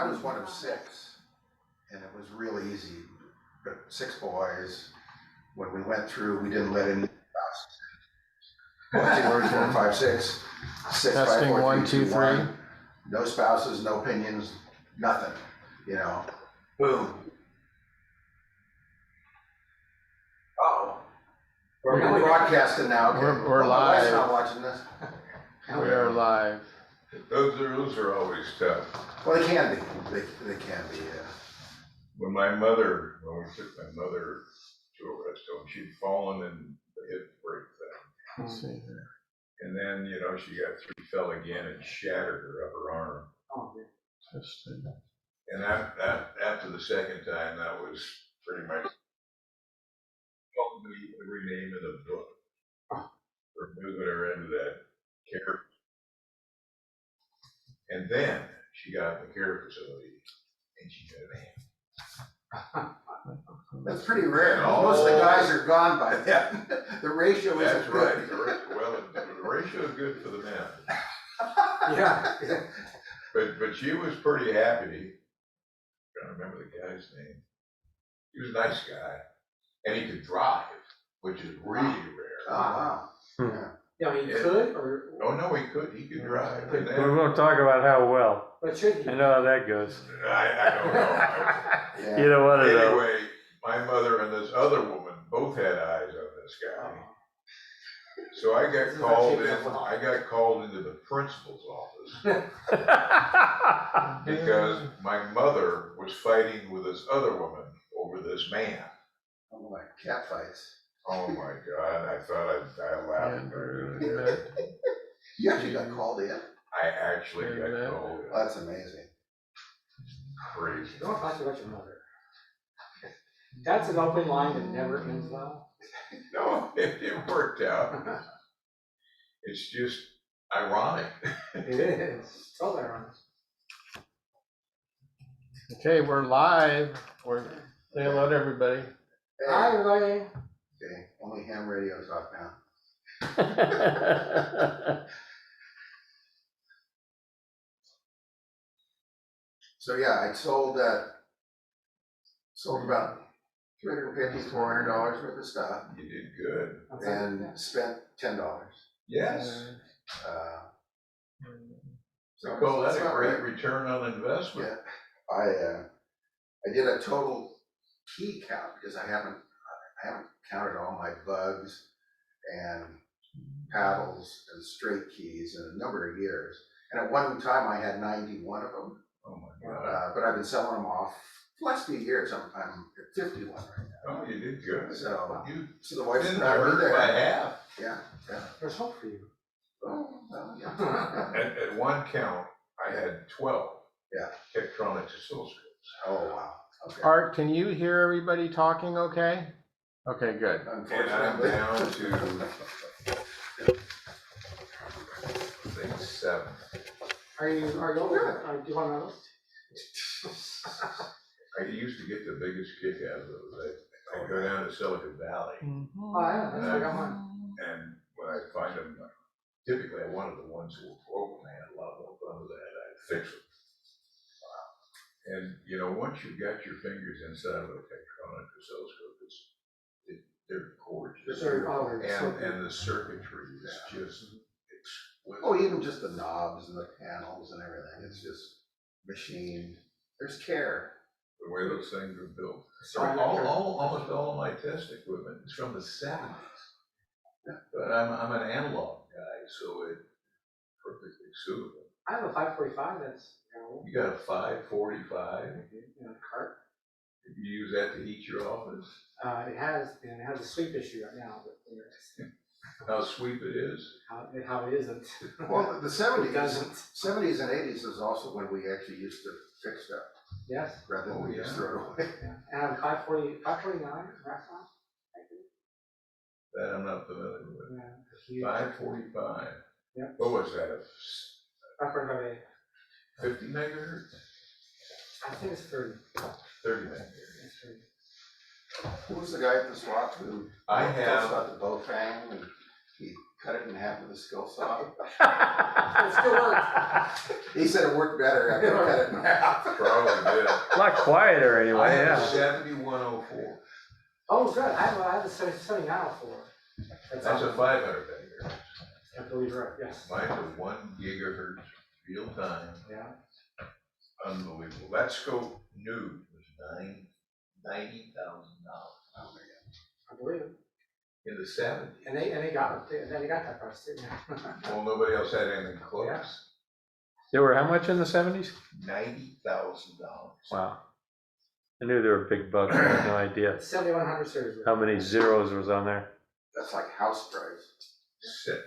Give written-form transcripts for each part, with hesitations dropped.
I was one of 6, and it was real easy. But 6 boys. When we went through, we didn't let any spouses in. 1, 2, 3, 4, 5, 6. 6, 5, 4, 3, 1, 2, 3. 1. No spouses, no opinions, nothing. You know, boom. Oh, we're broadcasting now. Okay. We're live. My wife's not watching this. We are live. Those are always tough. Well, they can be. They can be. Yeah. When we took my mother to a rest home, she'd fallen and the hip break thing. Let's see here. And then, she got through, fell again and shattered her upper arm. Oh, interesting. And that after the second time, that was pretty much every name in the book for moving her into that care. And then she got in the care facility and she got an hand. That's pretty rare. Most of the guys are gone by then. The ratio isn't That's right. good. Well, the ratio is good for the men. Yeah. But she was pretty happy. I don't remember the guy's name. He was a nice guy, and he could drive, which is really rare. Oh wow. Yeah, I mean, he could, or Oh no, he could. He could drive. And We then, won't talk about how well. but should he? I know how that goes. I don't know. Yeah. You don't want to know. Anyway, my mother and this other woman both had eyes on this guy. So I got called into the principal's office because my mother was fighting with this other woman over this man. Oh my, cat fights. Oh my God, I thought I'd die laughing. You actually got called in? I actually got called. Oh, that's amazing. Crazy. Don't talk about your mother. That's an open line that never ends well. No, it worked out. It's just ironic. It is. So ironic. Okay, we're live. Say hello to everybody. Hi, everybody. Okay, only ham radio's off now. So yeah, I sold about $350, $400 worth of stuff You did good. and spent $10. Yes. So We call it's that a not great bad. return on investment. Yeah, I did a total key count because I haven't counted all my bugs and paddles and straight keys in a number of years. And at one time I had 91 of them. Oh my God. But I've been selling them off the last few years. I'm at 51 right now. Oh, you did good. So You the wife's didn't proud of me hurt there. by half. Yeah. There's hope for you. Oh, well, yeah. At one count, I had 12. Yeah. Tektronix oscilloscopes. Oh, wow. Okay. Art, can you hear everybody talking okay? Okay, good. And I'm down to, I think 7. Are you over? Do you want to know? I used to get the biggest kick out of those. I go down to Silicon Valley, Oh, yeah, that's where I got mine. and when I find them, typically I wanted the ones that were broken. I had a lot more fun with that. I'd fix them. And once you've got your fingers inside of a Tektronix oscilloscope, they're gorgeous. And the circuitry is just exquisite. Oh, even just the knobs and the panels and everything. It's just machined. There's care. The way those things are built. So Almost all of my test equipment is from the 70s. But I'm an analog guy, so it's perfectly suitable. I have a 545 that's, You got a 545. in a cart. Did you use that to heat your office? It has a sweep issue right now, but How sweet it is. how it isn't. Well, the 70s, It doesn't. 70s and 80s is also when we actually used to fix stuff Yes. rather than just throw it away. Yeah. And I have a 549 restaurant. That I'm not familiar with. Yeah. 545. Yeah. What was that? 545. 50 megahertz? I think it's 30. 30 megahertz. It's 30. Who was the guy at the swap who I told us have, about the Bofang and he cut it in half with a skill saw. It still works. He said it worked better after I cut it in half. Probably did. A lot quieter I anyway, had a yeah. 7104. Oh, good. I have a 7904. That's a 500 megahertz. I believe right, yes. Mine's a 1 gigahertz real time. Yeah. Unbelievable. That scope new was $90,000 I believe it. in the 70s. And they got it. They got that price too. Well, nobody else had anything close. Yeah. They were how much in the 70s? $90,000. Wow. I knew they were big bucks, I had no idea 7100 series. how many zeros was on there. That's like house price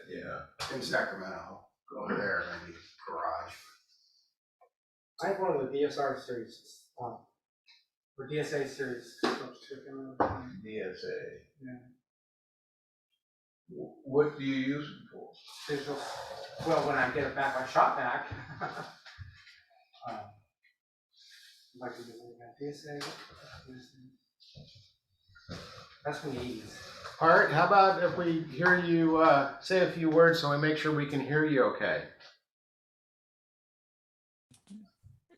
Yeah. in Sacramento. Go over there, maybe garage. I have one of the DSR series, or DSA series. DSA. Yeah. What do you use it for? Digital. Well, when I get it back, my shot back. Like to do DSA. That's from the 80s. Art, how about if we hear you say a few words so we make sure we can hear you okay?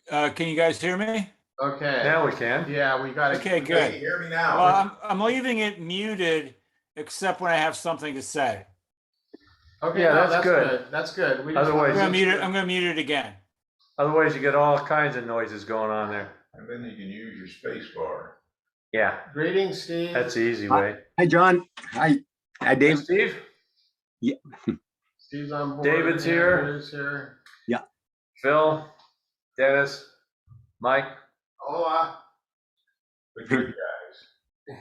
Can you guys hear me? Okay. Now we can. Yeah, we got it. Okay, Hey, good. hear me now. Well, I'm leaving it muted except when I have something to say. Okay, Yeah, no, that's good. That's good. We just Otherwise- I'm gonna mute it again. Otherwise, you get all kinds of noises going on there. And then you can use your space bar. Yeah, Greetings, Steve. that's the easy way. Hi, John. Hi, Dave. Steve? Yeah. Steve's on board. David's here. Andrew's here. Phil, Dennis, Mike. Hola. The good guys.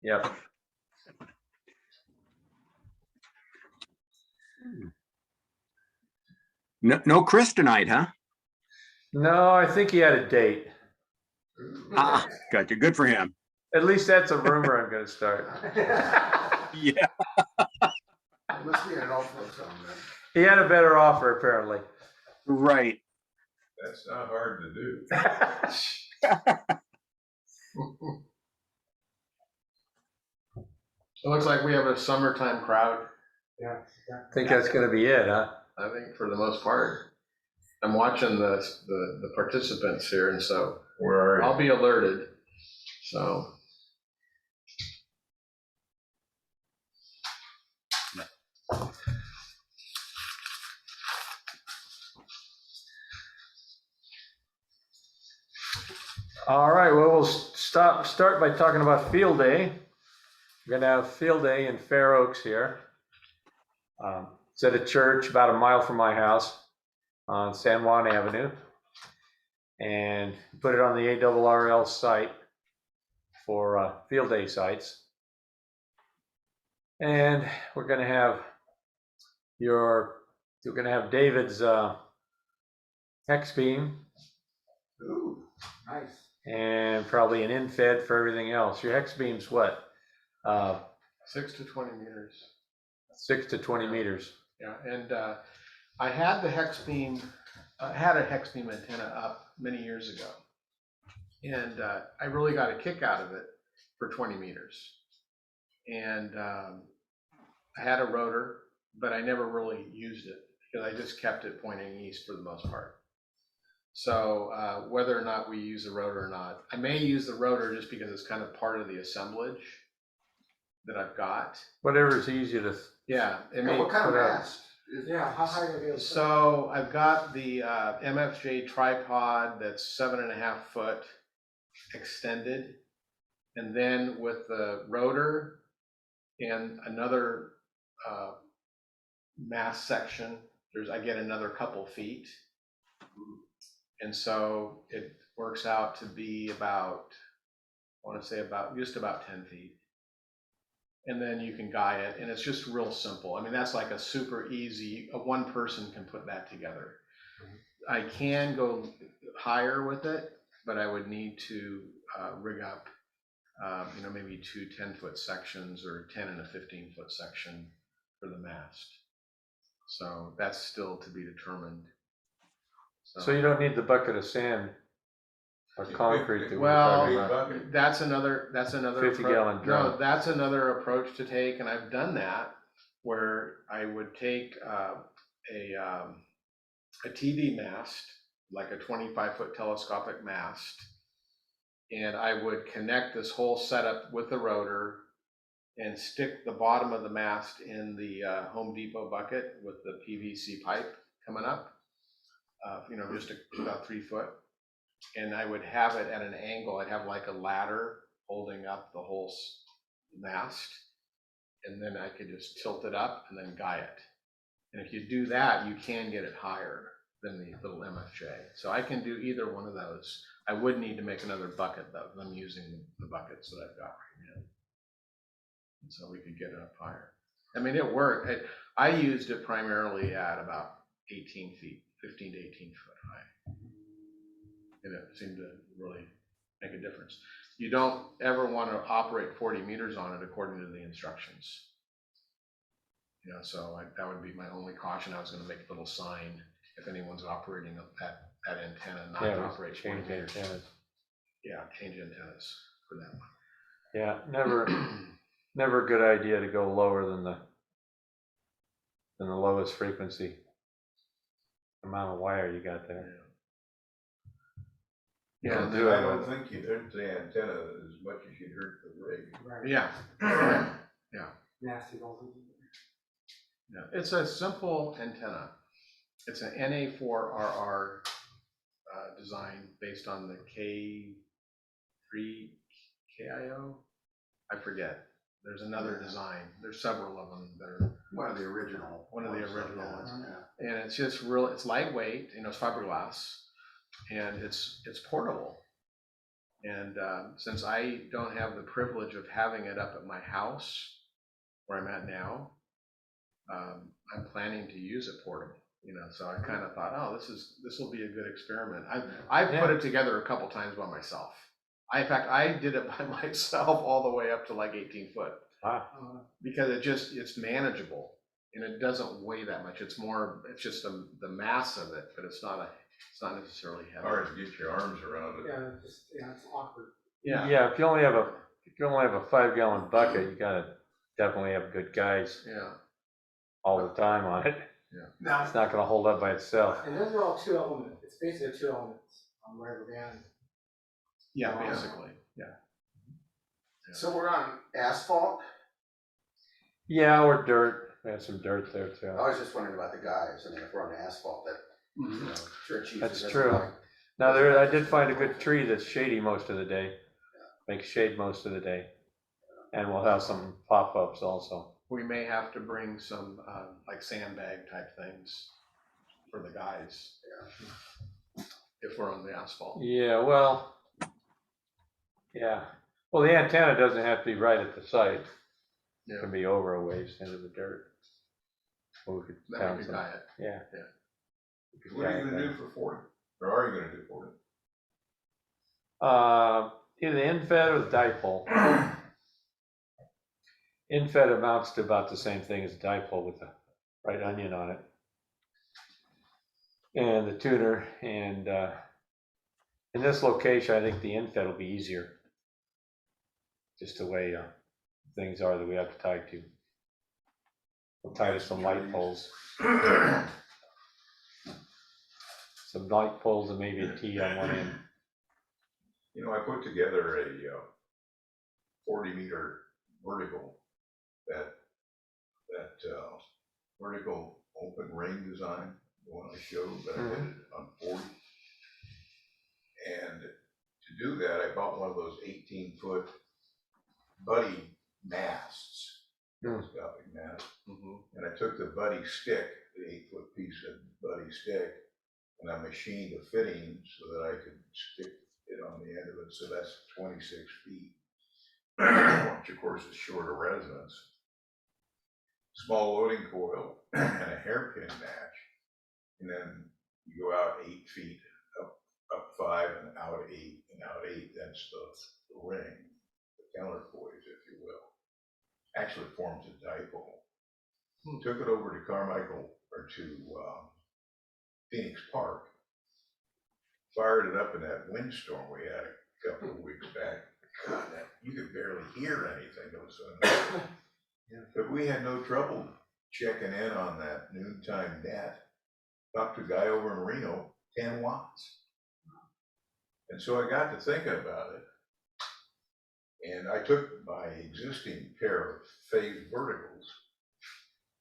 Yep. No Chris tonight, huh? No, I think he had a date. Ah, gotcha. Good for him. At least that's a rumor I'm going to start. Yeah. It must be an awful something. He had a better offer, apparently. Right. That's not hard to do. It looks like we have a summertime crowd. Yeah. Think that's going to be it, huh? I think for the most part. I'm watching the participants here, and so Where are you? I'll be alerted. So. All right, well, we'll start by talking about field day. We're gonna have field day in Fair Oaks here. It's at a church about a mile from my house on San Juan Avenue. And put it on the ARRL site for field day sites. And we're gonna have David's hex beam Ooh. Nice. and probably an infed for everything else. Your hex beam's what? 6 to 20 meters. 6 to 20 meters. Yeah, and I had the hex beam, had a hex beam antenna up many years ago. And I really got a kick out of it for 20 meters. And I had a rotor, but I never really used it because I just kept it pointing east for the most part. So whether or not we use a rotor or not, I may use the rotor just because it's kind of part of the assemblage that I've got. Whatever's easy to. Yeah, it Yeah, may what kind of put up. mast? Yeah, how high are you? So I've got the MFJ tripod that's 7.5 foot extended. And then with the rotor and another mast section, I get another couple feet. And so it works out to be about, I want to say just about 10 feet. And then you can guy it, and it's just real simple. I mean, that's like a super easy, one person can put that together. I can go higher with it, but I would need to rig up, maybe 2 10-foot sections or 10 and a 15-foot section for the mast. So that's still to be determined. So you don't need the bucket of sand or concrete that we're Well, talking about. that's another 50 approach. gallon drum. No, that's another approach to take, and I've done that where I would take a TV mast, like a 25-foot telescopic mast, and I would connect this whole setup with the rotor and stick the bottom of the mast in the Home Depot bucket with the PVC pipe coming up, just about 3 foot. And I would have it at an angle. I'd have like a ladder holding up the whole mast. And then I could just tilt it up and then guy it. And if you do that, you can get it higher than the little MFJ. So I can do either one of those. I would need to make another bucket though, because I'm using the buckets that I've got right now. And so we could get it up higher. I mean, it worked. I used it primarily at about 18 feet, 15 to 18 foot high. And it seemed to really make a difference. You don't ever want to operate 40 meters on it according to the instructions. So that would be my only caution. I was going to make a little sign if anyone's operating that antenna, not to operate 40 change meters. antennas. Yeah, change antennas for that one. Yeah, never a good idea to go lower than the lowest frequency amount of wire you got there. Yeah, And then I don't think you'd hurt the antenna as much as you'd hurt the rig. Right. Yeah. Nasty voltage. Yeah, it's a simple antenna. It's an NA4RR design based on the K3 KIO. I forget. There's another design. There's several of them that are One of the original ones. and it's just real. It's lightweight. It's fiberglass, and it's portable. And since I don't have the privilege of having it up at my house where I'm at now, I'm planning to use it portable. So I kind of thought, oh, this will be a good experiment. I've put it together a couple times by myself. In fact, I did it by myself all the way up to like 18 foot. Wow. Because it's manageable and it doesn't weigh that much. It's just the mass of it, but it's not necessarily heavy. Hard to get your arms around it. Yeah, it's awkward. Yeah, if you only have a 5-gallon bucket, you gotta definitely have good guys all the time on it. Now, It's not gonna hold up by itself. And those are all 2 elements. It's basically 2 elements on rubber band. Yeah, basically. Yeah. so we're on asphalt. Yeah, or dirt. We have some dirt there too. I was just wondering about the guys. I mean, if we're on asphalt, that church uses. That's doesn't true. like- Now I did find a good tree that's shady most of the day. Makes shade most of the day. And we'll have some pop-ups also. We may have to bring some like sandbag type things for the guys. If we're on the asphalt. Yeah, well, the antenna doesn't have to be right at the site. It can be over a ways into the dirt. Or we could Then pound we could some. guy it. Yeah. What are you gonna do for 40? Or are you gonna do 40? Either the infed or the dipole. Infed amounts to about the same thing as a dipole with the right onion on it. And the tuner, and in this location, I think the infed will be easier. Just the way things are that we have to tie to. We'll tie to some light poles. Some light poles and maybe a T on one end. I put together a 40-meter vertical, that vertical open ring design, the one I showed, but I did it on 40. And to do that, I bought one of those 18-foot buddy masts, telescopic mast, and I took the buddy stick, the 8-foot piece of buddy stick, and I machined a fitting so that I could stick it on the end of it, so that's 26 feet, which of course is shorter resonance. Small loading coil and a hairpin match, and then you go out 8 feet, up 5 and out 8 and out 8. That's the ring, the counterpoise, if you will. Actually forms a dipole. Took it over to Carmichael or to Phoenix Park. Fired it up in that windstorm we had a couple of weeks back. God, you could barely hear anything. It was but we had no trouble checking in on that noontime net. Talked to a guy over in Reno, 10 watts. And so I got to thinking about it. And I took my existing pair of phase verticals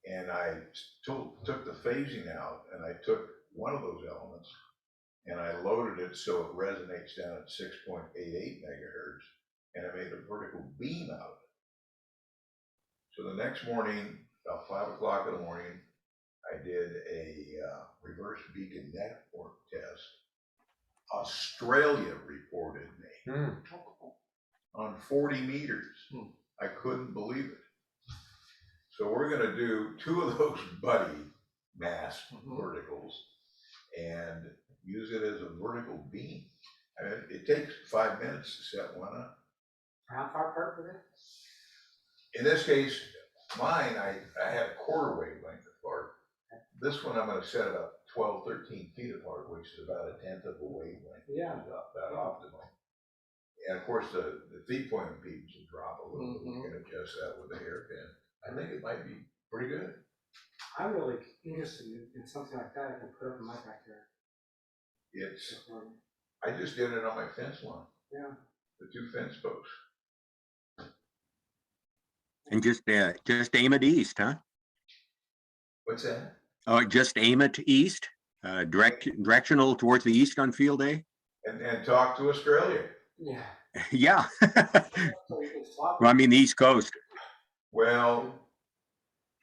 and I took the phasing out and I took one of those elements and I loaded it so it resonates down at 6.88 megahertz, and I made a vertical beam out of it. So the next morning, about 5 o'clock in the morning, I did a reverse beacon network test. Australia reported me on 40 meters. I couldn't believe it. So we're going to do 2 of those buddy mast verticals and use it as a vertical beam. I mean, it takes 5 minutes to set one up. How far apart for that? In this case, mine, I had a quarter wavelength apart. This one I'm going to set about 12, 13 feet apart, which is about 1/10 of a wavelength. Yeah. About optimal. And of course, the feed point impedance will drop a little bit. We can adjust that with a hairpin. I think it might be pretty good. I'm really interested in something like that I can put up in my backyard. I just did it on my fence line. Yeah. The 2 fence posts. And just aim it east, huh? What's that? Oh, just aim it east, directional towards the east on field day. And talk to Australia. Yeah. Yeah. So you can swap Well, I mean, the East Coast. Well,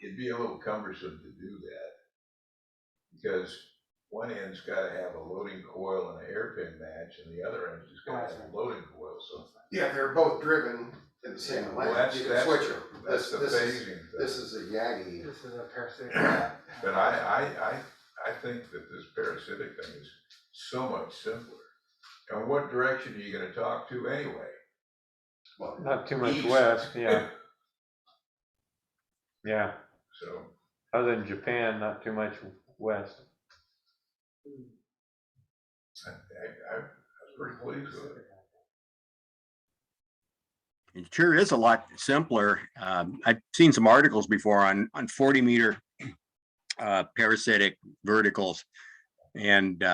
it'd be a little cumbersome to do that because one end's got to have a loading coil and a hairpin match, and the other end's just got to have a loading coil. So Yeah, they're both driven in the same well, lane. that's You can switch them. that's the This phasing is, thing. this is a Yagi. This is a parasitic. But I think that this parasitic thing is so much simpler. And what direction are you going to talk to anyway? Well, Not too much East. west, yeah. Yeah, So other than Japan, not too much west. I was pretty pleased with it. It sure is a lot simpler. I've seen some articles before on 40 meter parasitic verticals and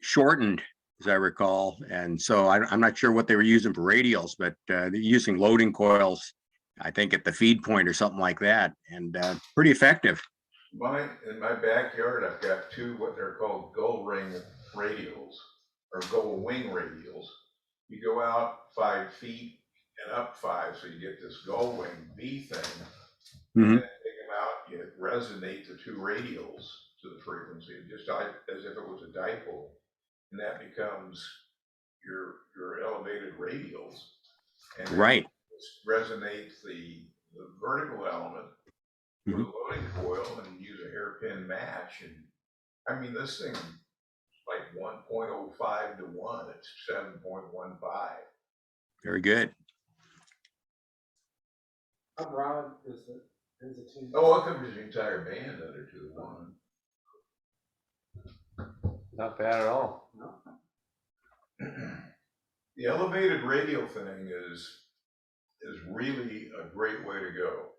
shortened, as I recall. And so I'm not sure what they were using for radials, but they're using loading coils, I think at the feed point or something like that, and pretty effective. In my backyard, I've got 2 what they're called gull ring radials or gull wing radials. You go out 5 feet and up 5, so you get this gull wing V thing. Mhm. And take them out, you resonate the 2 radials to the frequency, just as if it was a dipole, and that becomes your elevated radials. And then Right. resonates the vertical element with a loading coil and use a hairpin match. And I mean, this thing like 1.05 to 1, it's 7.15. Very good. How broad is the tube? Oh, it covers the entire band under 2 to 1. Not bad at all. The elevated radial thing is really a great way to go.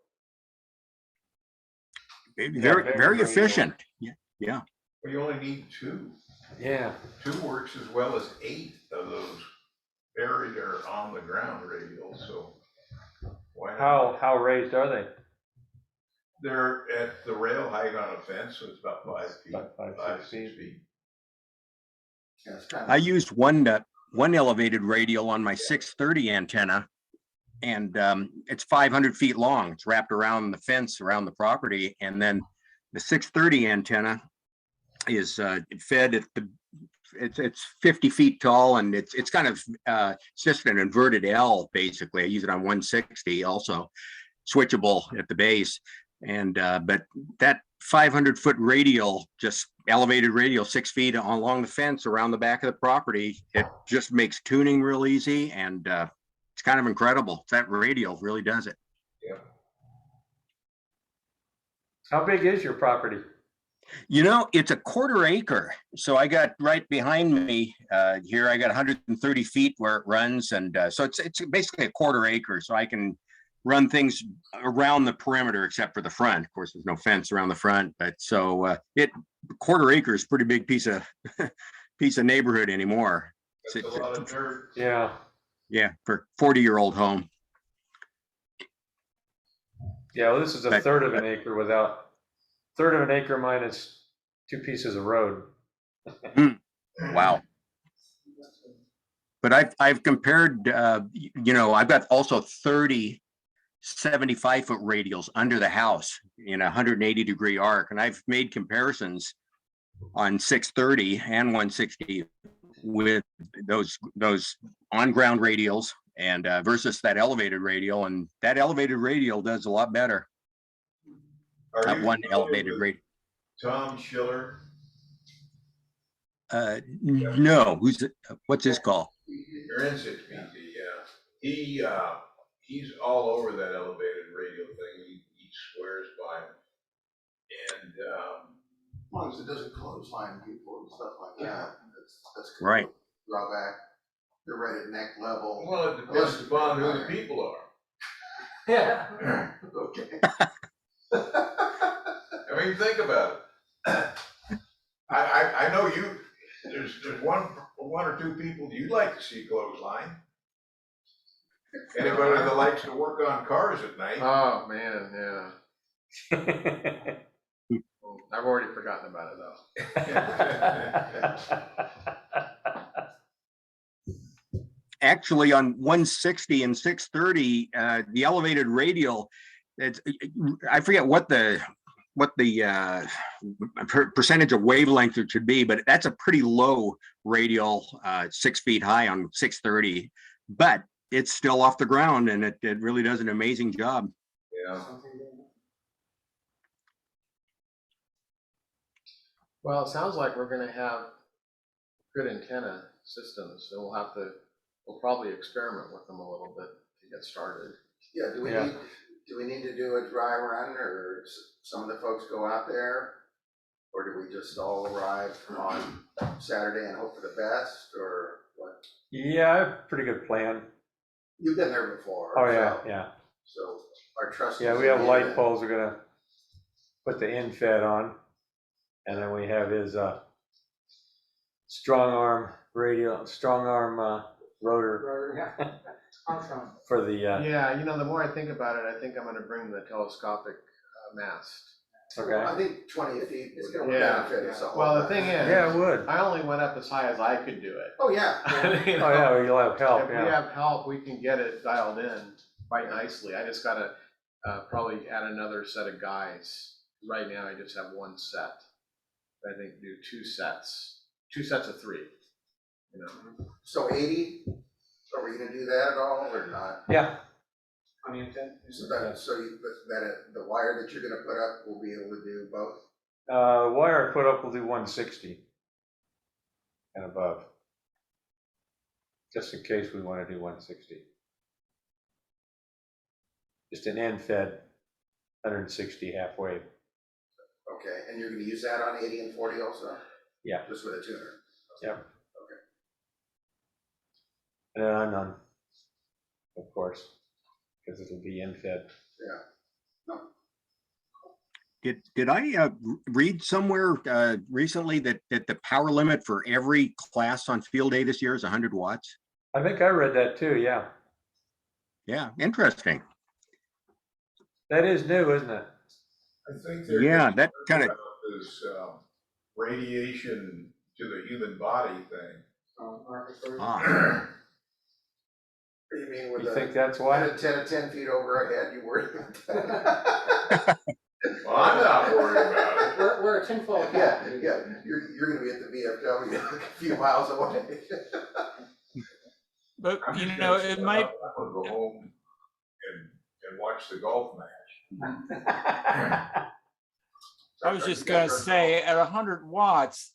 Very efficient. Yeah. But you only need 2. Yeah. 2 works as well as 8 of those buried or on the ground radials. So why not? How raised are they? They're at the rail height on a fence, so it's about 5 feet. About 5, 6 feet. Yeah, it's kind I of, used one elevated radial on my 630 antenna, and it's 500 feet long. It's wrapped around the fence around the property, and then the 630 antenna is fed at it's 50 feet tall, and it's kind of it's just an inverted L basically. I use it on 160 also, switchable at the base, and but that 500-foot radial, just elevated radial, 6 feet along the fence around the back of the property, it just makes tuning real easy, and it's kind of incredible. That radial really does it. Yeah. How big is your property? You know, it's a 1/4 acre. So I got right behind me here, I got 130 feet where it runs. And so it's basically a 1/4 acre. So I can run things around the perimeter except for the front. Of course, there's no fence around the front, but so quarter acre is a pretty big piece of neighborhood anymore. That's a lot of dirt. Yeah, Yeah, for 40-year-old home. yeah, well, this is a But- third of an acre third of an acre minus 2 pieces of road. Wow. But I've compared, I've got also 30 75-foot radials under the house in a 180-degree arc, and I've made comparisons on 630 and 160 with those on-ground radials and versus that elevated radial, and that elevated radial does a lot better. Are That you one familiar elevated with radial. Tom Schiller? No, what's his call? You're in 6BT, yeah. He's all over that elevated radial thing. He swears by it. And As long as it doesn't clothesline people and stuff like that, that's kind Right. of a drawback. They're right at neck level. well, it depends upon who the people are. Yeah. Okay. I mean, think about it. I know you. There's one or two people you'd like to see clothesline. Anybody that likes to work on cars at night. Oh, man, yeah. I've already forgotten about it though. Actually, on 160 and 630, the elevated radial, I forget what the percentage of wavelength it should be, but that's a pretty low radial, 6 feet high on 630, but it's still off the ground, and it really does an amazing job. Yeah. Well, it sounds like we're gonna have good antenna systems, so we'll probably experiment with them a little bit to get started. Yeah, do we need to do a dry run, or some of the folks go out there? Or do we just all arrive on Saturday and hope for the best, or what? Yeah, I have a pretty good plan. You've been there before. Oh, yeah, so- yeah. So our trust. Yeah, we have light poles. We're gonna put the in fed on, and then we have his strong arm rotor Armstrong. for the Yeah, the more I think about it, I think I'm gonna bring the telescopic mast. I okay. think 20 feet is gonna Yeah. benefit us a whole Well, the lot. thing is, Yeah, it would. I only went up as high as I could do it. Oh, yeah. You Oh, know? yeah, well, you'll have help, If we yeah. have help, we can get it dialed in quite nicely. I just gotta probably add another set of guys. Right now, I just have one set. I think do two sets of 3. So 80, are we gonna do that at all, or not? Yeah, On the antenna. So the wire that you're gonna put up will be able to do both? wire I put up will do 160 and above, just in case we want to do 160. Just an end fed 160 halfway. Okay, and you're gonna use that on 80 and 40 also? Yeah. Just with a tuner? Yeah. And then I'm none, of course, because it'll be end fed. Did I read somewhere recently that the power limit for every class on field day this year is 100 watts? I think I read that too, yeah. Yeah, interesting. That is new, isn't it? I think they're Yeah, that kind of, this radiation to the human body thing. You mean with You a think that's why? 10 feet over our head, you worry about that? Well, I'm not worried about it. We're a tinfoil Yeah, cap. you're gonna be at the VFW a few miles away. But, I'm just it gonna might, I'm gonna go home and watch the golf match. I was just gonna say, at 100 watts,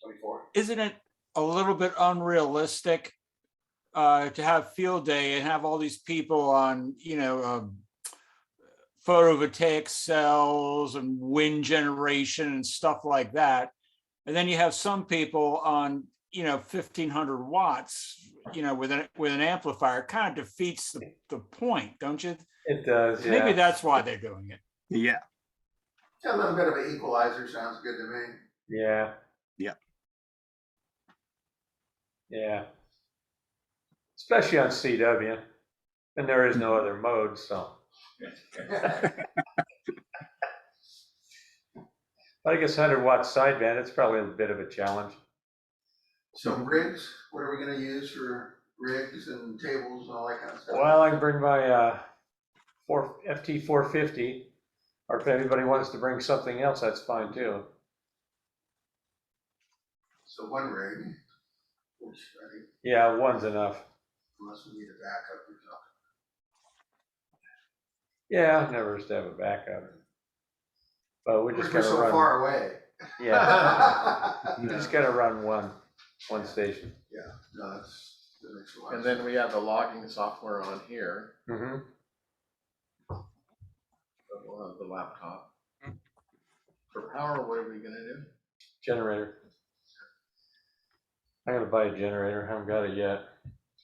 24. isn't it a little bit unrealistic to have field day and have all these people on, photovoltaic cells and wind generation and stuff like that? And then you have some people on, 1,500 watts, with an amplifier. It kind of defeats the point, don't you? It does, Maybe yeah. that's why they're doing it. Yeah. A little bit of an equalizer sounds good to me. Yeah. Yeah. Yeah. Especially on CW. And there is no other mode, so. I guess 100-watt sideband, it's probably a bit of a challenge. So rigs, what are we gonna use for rigs and tables and all that kind of stuff? Well, I can bring my FT 450, or if anybody wants to bring something else, that's fine too. So one rig, which I think, Yeah, one's enough. unless we need a backup or something. Yeah, never hurts to have a backup. But we're just We're gonna so run. far away. Yeah, you just gotta run one station. Yeah, no, that makes a lot And of then sense. we have the logging software on here, Mm-hmm. but we'll have the laptop. For power, what are we gonna do? Generator. I'm gonna buy a generator. Haven't got it yet.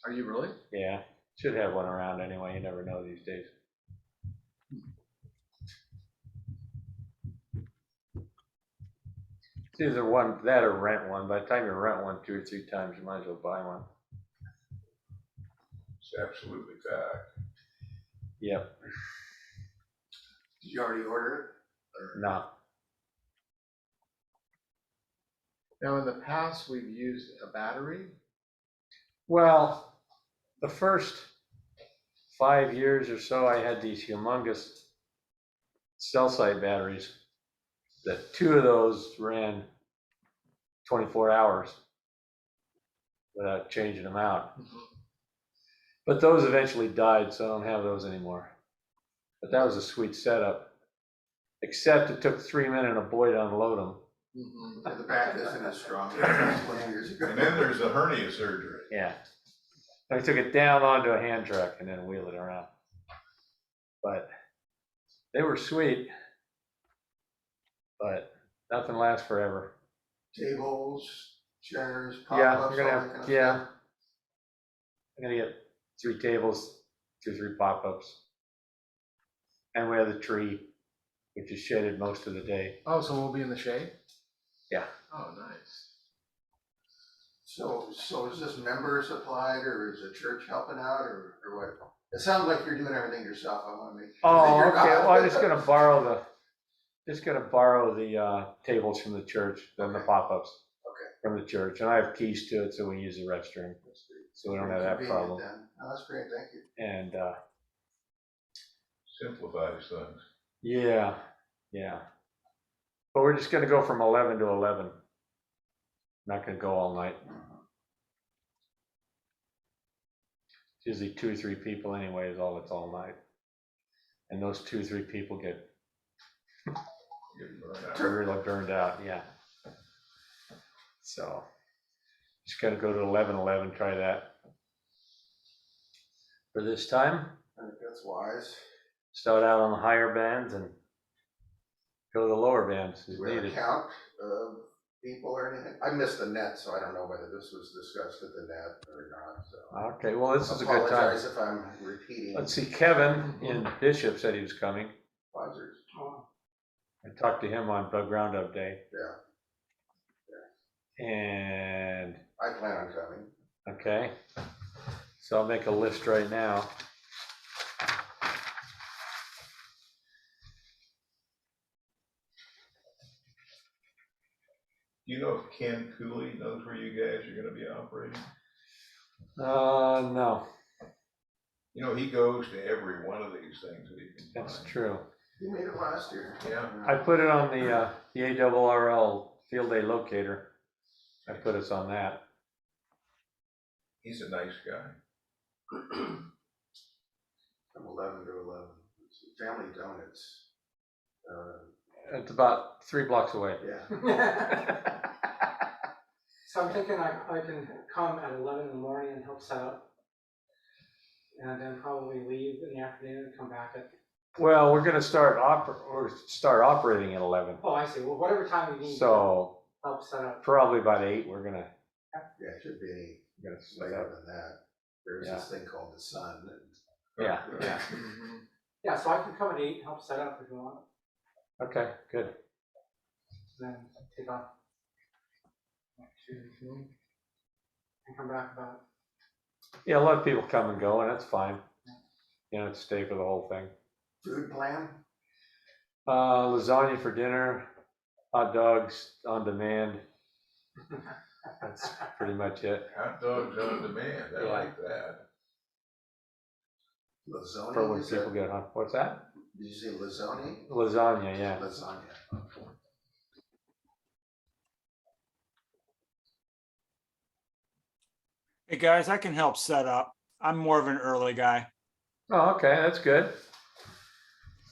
Are you really? Yeah, should have one around anyway. You never know these days. It's either one that or rent one. By the time you rent one 2 or 3 times, you might as well buy one. It's absolutely fact. Yep. Did you already order it? Or- No. Now, in the past, we've used a battery. Well, the first 5 years or so, I had these humongous cell site batteries. That 2 of those ran 24 hours without changing them out. But those eventually died, so I don't have those anymore. But that was a sweet setup. Except it took 3 men and a boy to unload them. Yeah, the back isn't as strong as 20 years ago. And then there's the hernia surgery. Yeah. I took it down onto a hand truck and then wheeled it around. But they were sweet. But nothing lasts forever. Tables, chairs, Yeah, pop-ups, I'm gonna all have, that kind of yeah. stuff. I'm gonna get 3 tables, 2 or 3 pop-ups. And we have the tree, which is shaded most of the day. Oh, so we'll be in the shade? Yeah. Oh, nice. So is this member supplied or is the church helping out or what? It sounds like you're doing everything yourself. I wanna make. sure that Oh, you're okay, not. well, I'm just gonna borrow the tables from the church, and the Okay. pop-ups. Okay. From the church, and I have keys to it, so we use the restroom, so we don't have that Convenient problem. then. No, that's great, thank you. And, Simplifies things. yeah. But we're just gonna go from 11 to 11. Not gonna go all night. It's usually 2 or 3 people anyway, is all it's all night. And those 2 or 3 people get Getting burned out. really burned out, yeah. So, just gotta go to 11, try that. For this time, I think that's wise. start out on the higher bands and go to the lower bands as Do we have a needed. count of people or anything? I missed the net, so I don't know whether this was discussed at the net or not, so. Okay, well, this is a good time. Apologize if I'm repeating. Let's see, Kevin in Bishop said he was coming. Advisors. I talked to him on Bug Roundup Day. Yeah, And, I plan on coming. okay, so I'll make a list right now. Do you know if Ken Cooley knows where you guys are gonna be operating? No, You know, he goes to every one of these things that he can that's find. true. You made it last year. Yeah. I put it on the ARRL Field Day Locator. I put us on that. He's a nice guy. From 11 to 11. It's Family Donuts. It's about 3 blocks away. Yeah. So I'm thinking I can come at 11 in the morning and help set up. And then probably leave in the afternoon and come back at, Well, we're gonna start operating at 11. oh, I see, well, whatever time you need to So help set up. probably about 8, we're gonna Yeah, it should be we're gonna set later up. than that. There's Yeah. this thing called the sun. Yeah. Mhm. Yeah, so I can come at 8, help set up if you want, Okay, good. then take off. And come back about, Yeah, a lot of people come and go, and that's fine. You know, stay for the whole thing. Food plan? Lasagna for dinner, hot dogs on demand. That's pretty much it. Hot dogs on demand, I Yeah. like that. Lasagna, For when you said? people get hot. What's that? Did you say lasagna? Lasagna, yeah. Lasagna. Hey, guys, I can help set up. I'm more of an early guy. Oh, okay, that's good.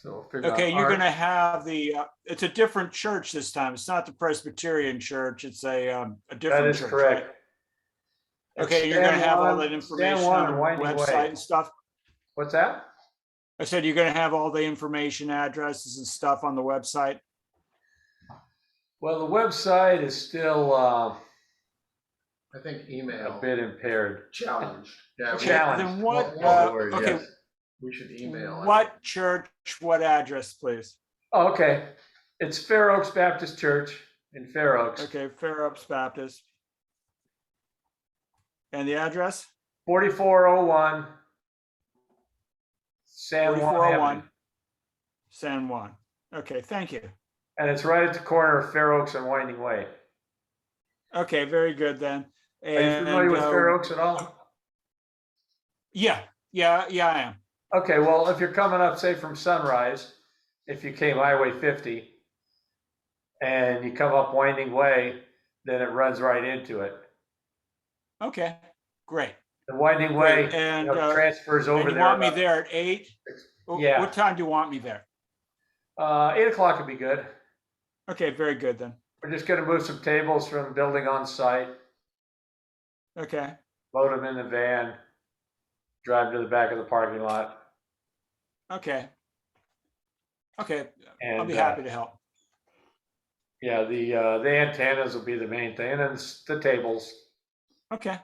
So we'll figure out Okay, you're art. gonna have it's a different church this time. It's not the Presbyterian church. It's a That different is church, correct. right? It's Okay, you're gonna San have all Juan- that San information Juan on the Winding website Way. and stuff. What's that? I said you're gonna have all the information, addresses and stuff on the website. Well, the website is still I think a email. bit impaired. Challenged. Yeah, Okay, Challenge. then what, Well, word, okay, yes. we should email. it. what church, what address, please? Oh, okay. It's Fair Oaks Baptist Church in Fair Oaks, Okay, Fair Ups Baptist. And the address? 4401 San Juan 4401 Avenue. San Juan. Okay, thank you. And it's right at the corner of Fair Oaks and Winding Way. Okay, very good then. Are you familiar with Fair Oaks at all? Yeah, I am. Okay, well, if you're coming up, say from Sunrise, if you came Highway 50 and you come up Winding Way, then it runs right into it. Okay, great. The Winding Way, Great. And, transfers over And you there. want me about- there at 8? Yeah. What time do you want me there? 8 o'clock would be good. Okay, very good then. We're just gonna move some tables from the building on site, Okay, load them in the van, drive to the back of the parking lot. okay. Okay, I'll And be happy to help. yeah, the antennas will be the main thing, and then the tables. Okay,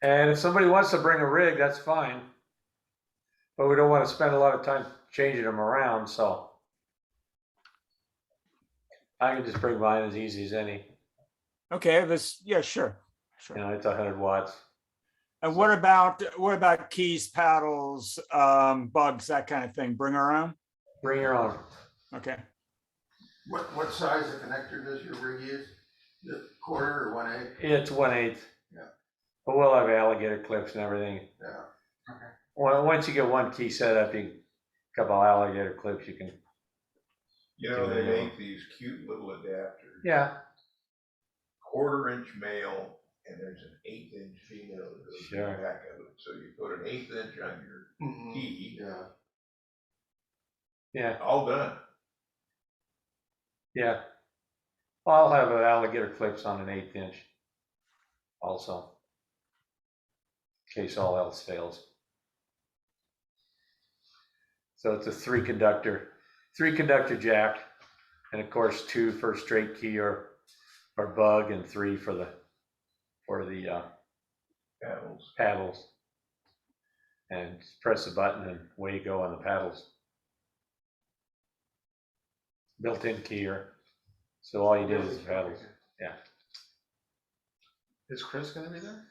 And if somebody wants to bring a rig, that's fine. But we don't want to spend a lot of time changing them around, so I can just bring mine as easy as any. okay, yeah, sure. You know, it's 100 watts. And what about keys, paddles, bugs, that kind of thing? Bring our own? Bring your own. Okay. What size of connector does your rig use? The quarter or 1/8? It's 1/8. Yeah. But we'll have alligator clips and everything. Yeah. okay. Well, once you get one key set up, a couple alligator clips, you can. You know, they make these cute little adapters. Yeah. 1/4 inch male, and there's an 1/8 inch female that goes in Sure. the back of it. So you put an 1/8 inch on your key, Yeah. Yeah. all done. Yeah. I'll have alligator clips on an 1/8 inch also, in case all else fails. So it's a 3-conductor jack, and of course 2 for straight key or bug, and 3 for the Paddles. paddles. And just press the button and away you go on the paddles. Built-in keyer. So all you did is the paddles. Yeah. Is Chris gonna be there?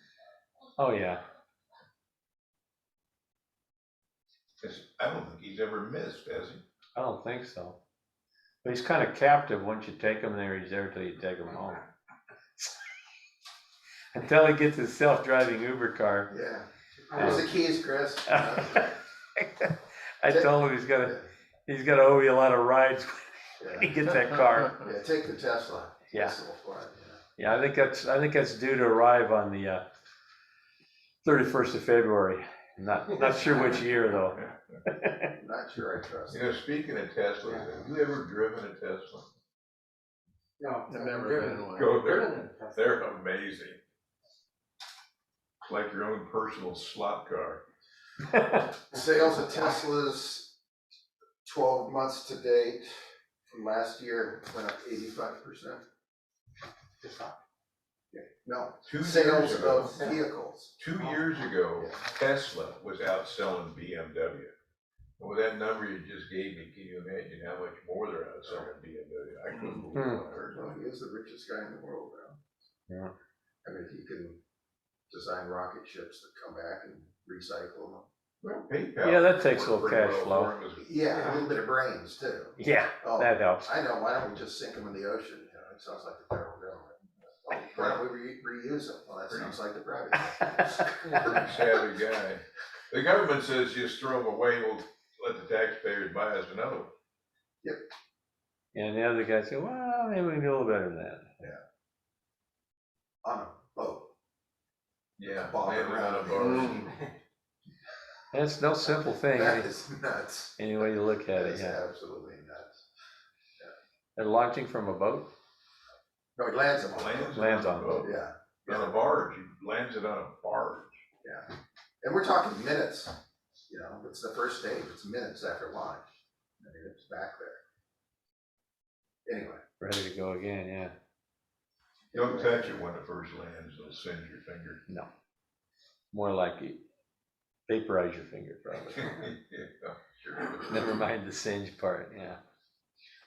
Oh yeah. 'Cause I don't think he's ever missed, has he? I don't think so. But he's kind of captive. Once you take him there, he's there till you take him home. Until he gets his self-driving Uber car. Yeah. Here's the keys, Chris. I told him he's gonna owe you a lot of rides when he gets that car. Yeah, take the Tesla. Yeah. Tesla will fly, Yeah, I think that's due to arrive on the 31st of February. Not sure which year though. yeah. Not sure I trust You know, speaking of Teslas, have you ever driven a Tesla? No, I've never been in one. Go there. Driven in Tesla. They're amazing. It's like your own personal slot car. Sales of Teslas, 12 months to date from last year went up 85%. No, 2 years sales ago, of vehicles. 2 years ago, Tesla was outselling BMW. And with that number you just gave me, can you imagine how much more they're outselling BMW? I couldn't believe what I heard. Well, he is the richest guy in the world now. Yeah. I mean, if you can design rocket ships that come back and recycle them. Well, PayPal. Yeah, that takes a little worked pretty cash well flow. for him as- Yeah, a little bit of brains too. Yeah, Oh, that helps. I know, why don't we just sink them in the ocean? You know, it sounds like the federal government. Oh, why don't we reuse them? Well, that sounds like the private. Pretty savvy guy. The government says just throw them away, we'll let the taxpayers buy us another one. And the other guy said, well, maybe we can do a little better than that. On a boat. Yeah, Bob landed on a around. boat. That's no simple thing, That is nuts. any way you look at That it, is yeah. absolutely nuts. And launching from a boat? No, he lands them on a boat. Lands on a boat. Yeah, On a barge, he lands it on a barge. yeah. And we're talking minutes, you know, it's the first stage, it's minutes after launch. I mean, it's back there. Anyway. Ready to go again, yeah. Don't touch it when it first lands, it'll singe your finger. No. More like you vaporize your finger probably. Yeah, sure. Never mind the singe part, yeah.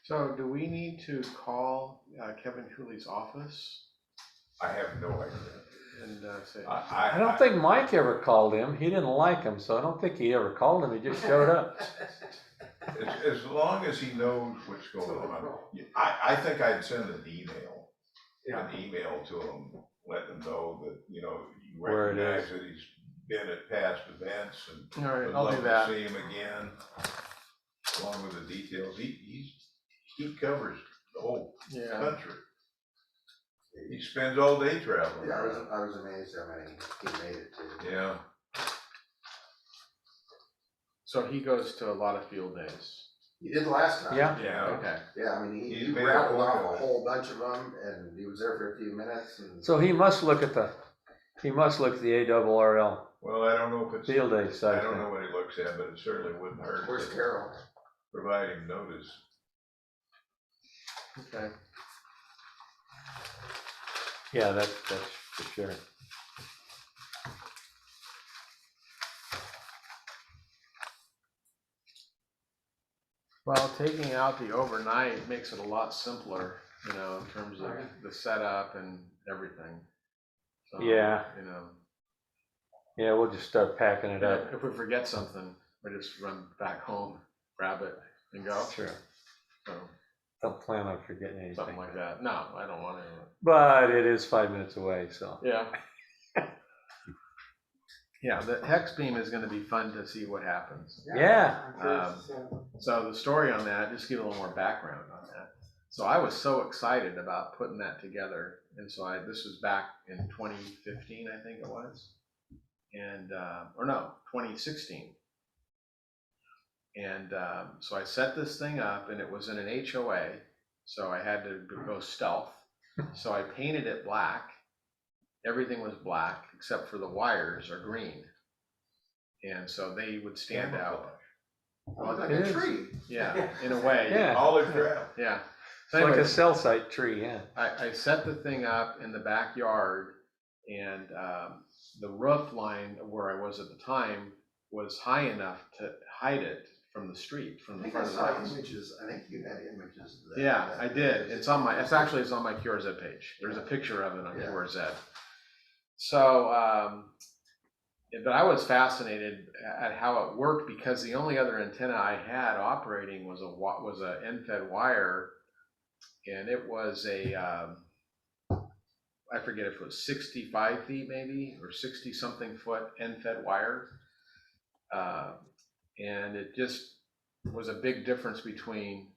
So do we need to call Kevin Cooley's office I have no idea. and say, I don't think Mike ever called him. He didn't like him, so I don't think he ever called him. He just showed up. As long as he knows what's going on. I think I'd send an email to him, let them know that, you know, you Where it recognize is. that he's been at past events and all right, would I'll love do to that. see him again, along with the details. He covers the whole Yeah. country. He spends all day traveling. Yeah, I was amazed how many he made it to. Yeah. So he goes to a lot of field days. He did last time. Yeah. Yeah. Okay. Yeah, I mean, he He's made a rattled point off of a it. whole bunch of them, and he was there for a few minutes, and So he must look at the ARRL Well, I don't know if it's, field day I site don't thing. know what he looks at, but it certainly wouldn't hurt where's to Carol? provide him notice. Okay. Yeah, that's for sure. Well, taking out the overnight makes it a lot simpler, you know, in terms of the setup and everything. So, Yeah. You know, Yeah, we'll just start packing it up. if we forget something, we just run back home, grab it and go. Sure. So, Don't plan on forgetting anything. something like that. No, I don't want to. But it is 5 minutes away, so. Yeah. Yeah, the hex beam is gonna be fun to see what happens. Yeah. So the story on that, just give a little more background on that. So I was so excited about putting that together, and so this was back in 2015, I think it was, and or no, 2016. And so I set this thing up, and it was in an HOA, so I had to go stealth. So I painted it black. Everything was black except for the wires are green, and so they would stand out. Oh, like It a is. tree. Yeah, in a way. Yeah. Olive drab. Yeah. It's So like a anyways, cell site tree, yeah. I set the thing up in the backyard, and the roof line where I was at the time was high enough to hide it from the street, from I the think I front of the saw house. images, I think you had images of that. Yeah, I did. It's on my, it's on my QRZ page. There's a picture of it on Yeah. QRZ. So, but I was fascinated at how it worked, because the only other antenna I had operating was a end-fed wire, and it was I forget if it was 65 feet maybe, or 60 something foot end-fed wire. And it just was a big difference between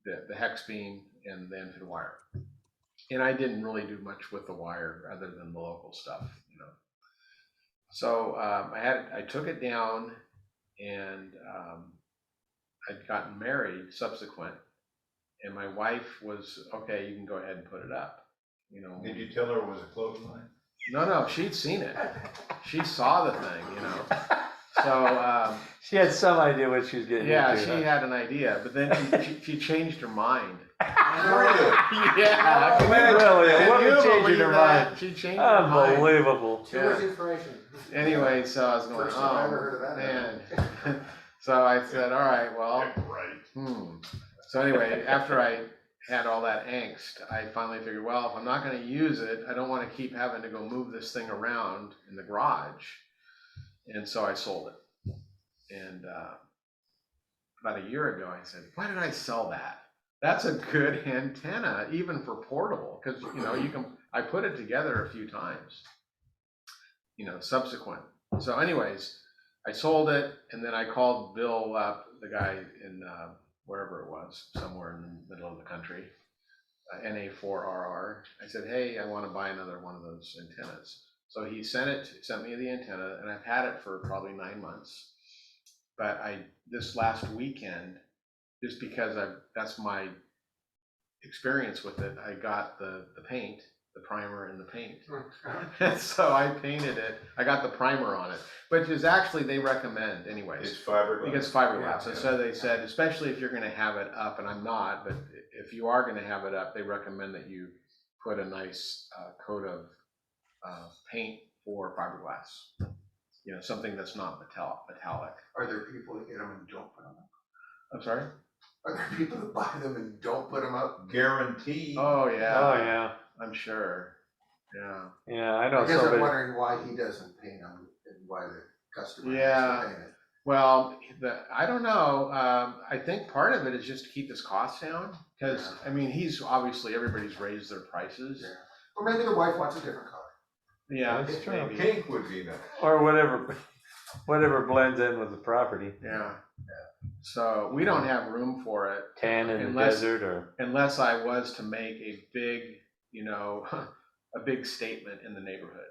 the hex beam and the end-fed wire. And I didn't really do much with the wire other than the local stuff, you know. So I took it down, and I'd gotten married subsequent, and my wife was, okay, you can go ahead and put it up, you know. Did you tell her it was a clothesline? No, she'd seen it. She saw the thing, you know. So She had some idea what she was getting yeah, into. she huh? had an idea, but then she changed her mind. Yeah. can you- Really, can what you a change in believe her that? mind. She changed her mind. Unbelievable. Too much information. Anyway, so I was going, First time I ever oh, heard of that. man. So I said, all right, well, Right. So anyway, after I had all that angst, I finally figured, well, if I'm not gonna use it, I don't wanna keep having to go move this thing around in the garage. And so I sold it. And about a year ago, I said, why did I sell that? That's a good antenna, even for portable, because I put it together a few times, subsequent. So anyways, I sold it, and then I called Bill up, the guy in wherever it was, somewhere in the middle of the country, NA4RR. I said, hey, I want to buy another one of those antennas. So he sent me the antenna, and I've had it for probably 9 months. But this last weekend, just because that's my experience with it, I got the paint, the primer and the paint. And so I painted it. I got the primer on it, which is actually, they recommend anyways. It's fiberglass. It's fiberglass. Yeah, And so they said, especially if you're gonna have it up, and I'm not, but if you are gonna have it up, they recommend that you put a nice coat of paint for fiberglass. Something that's not metallic. Are there people that get them and don't put them up? I'm sorry? Are there people that buy them and don't put them up? Guaranteed. Oh, yeah. Oh, yeah. I'm sure. Yeah. Yeah, I I know guess I'm somebody. wondering why he doesn't paint them and why the customer Yeah. has to paint it. Well, I don't know. I think part of it is just to keep his costs down, because he's obviously, everybody's raised their prices. Yeah. Or maybe the wife wants a different color. Yeah, That's true. maybe. Pink would be nice. Or whatever blends in with the property. Yeah. So we don't have room for it Tan in the Unless- desert or. unless I was to make a big, a big statement in the neighborhood.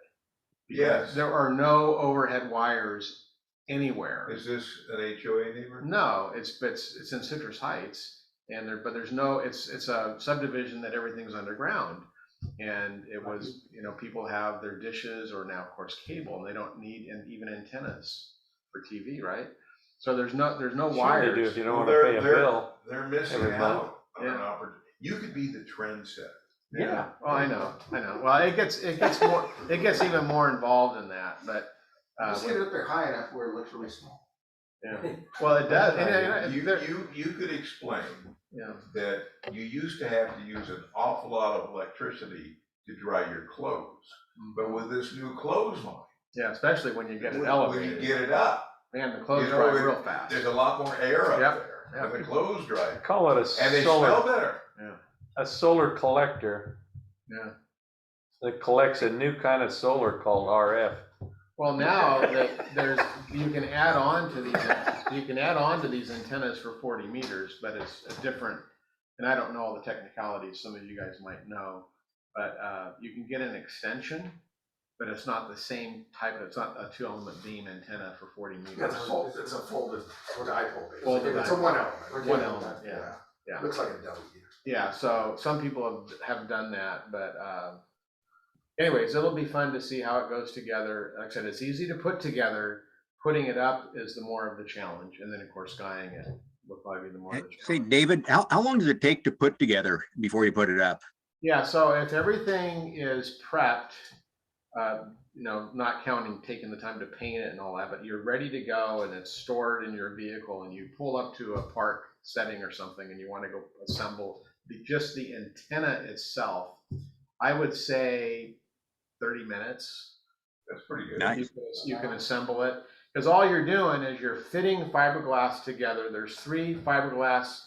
Because Yes. there are no overhead wires anywhere. Is this an HOA neighbor? No, it's in Citrus Heights, but there's no. It's a subdivision that everything's underground, and it was people have their dishes or now of course cable, and they don't need even antennas for TV, right? So there's no Sure wires. they do if you don't Well, want to pay a they're- bill. They're missing Every out on an Yeah. opportunity. You could be the trendsetter. Yeah. Well, I know. Well, it gets more. It gets even more involved in that, but. Just get it up there high enough where it looks really small. Yeah. Well, it does. And, You could explain yeah. that you used to have to use an awful lot of electricity to dry your clothes. But with this new clothesline, Yeah, especially when you get it when elevated. you get it up, Man, the clothes you know, dry it- real fast. there's a lot more air up Yep, there. yep. And the clothes dry. Call it And they smell better. a solar collector Yeah. that collects a new kind of solar called RF. Well, now that you can add on to these antennas for 40 meters, but it's a different, and I don't know all the technicalities, some of you guys might know, but you can get an extension, but it's not the same type it's not a 2-element beam antenna for 40 meters. It's a folded dipole basically. Folded It's a dipole. one element. One element, yeah. It looks like a W. Yeah, so some people have done that, but anyways, it'll be fun to see how it goes together. Like I said, it's easy to put together. Putting it up is the more of the challenge, and then of course skying it will probably be the more of the Say, challenge. David, how long does it take to put together before you put it up? Yeah, so if everything is prepped, not counting taking the time to paint it and all that, but you're ready to go and it's stored in your vehicle, and you pull up to a park setting or something and you want to go assemble just the antenna itself, I would say 30 minutes. That's pretty good. Nice. You can assemble it, because all you're doing is you're fitting fiberglass together. There's 3 fiberglass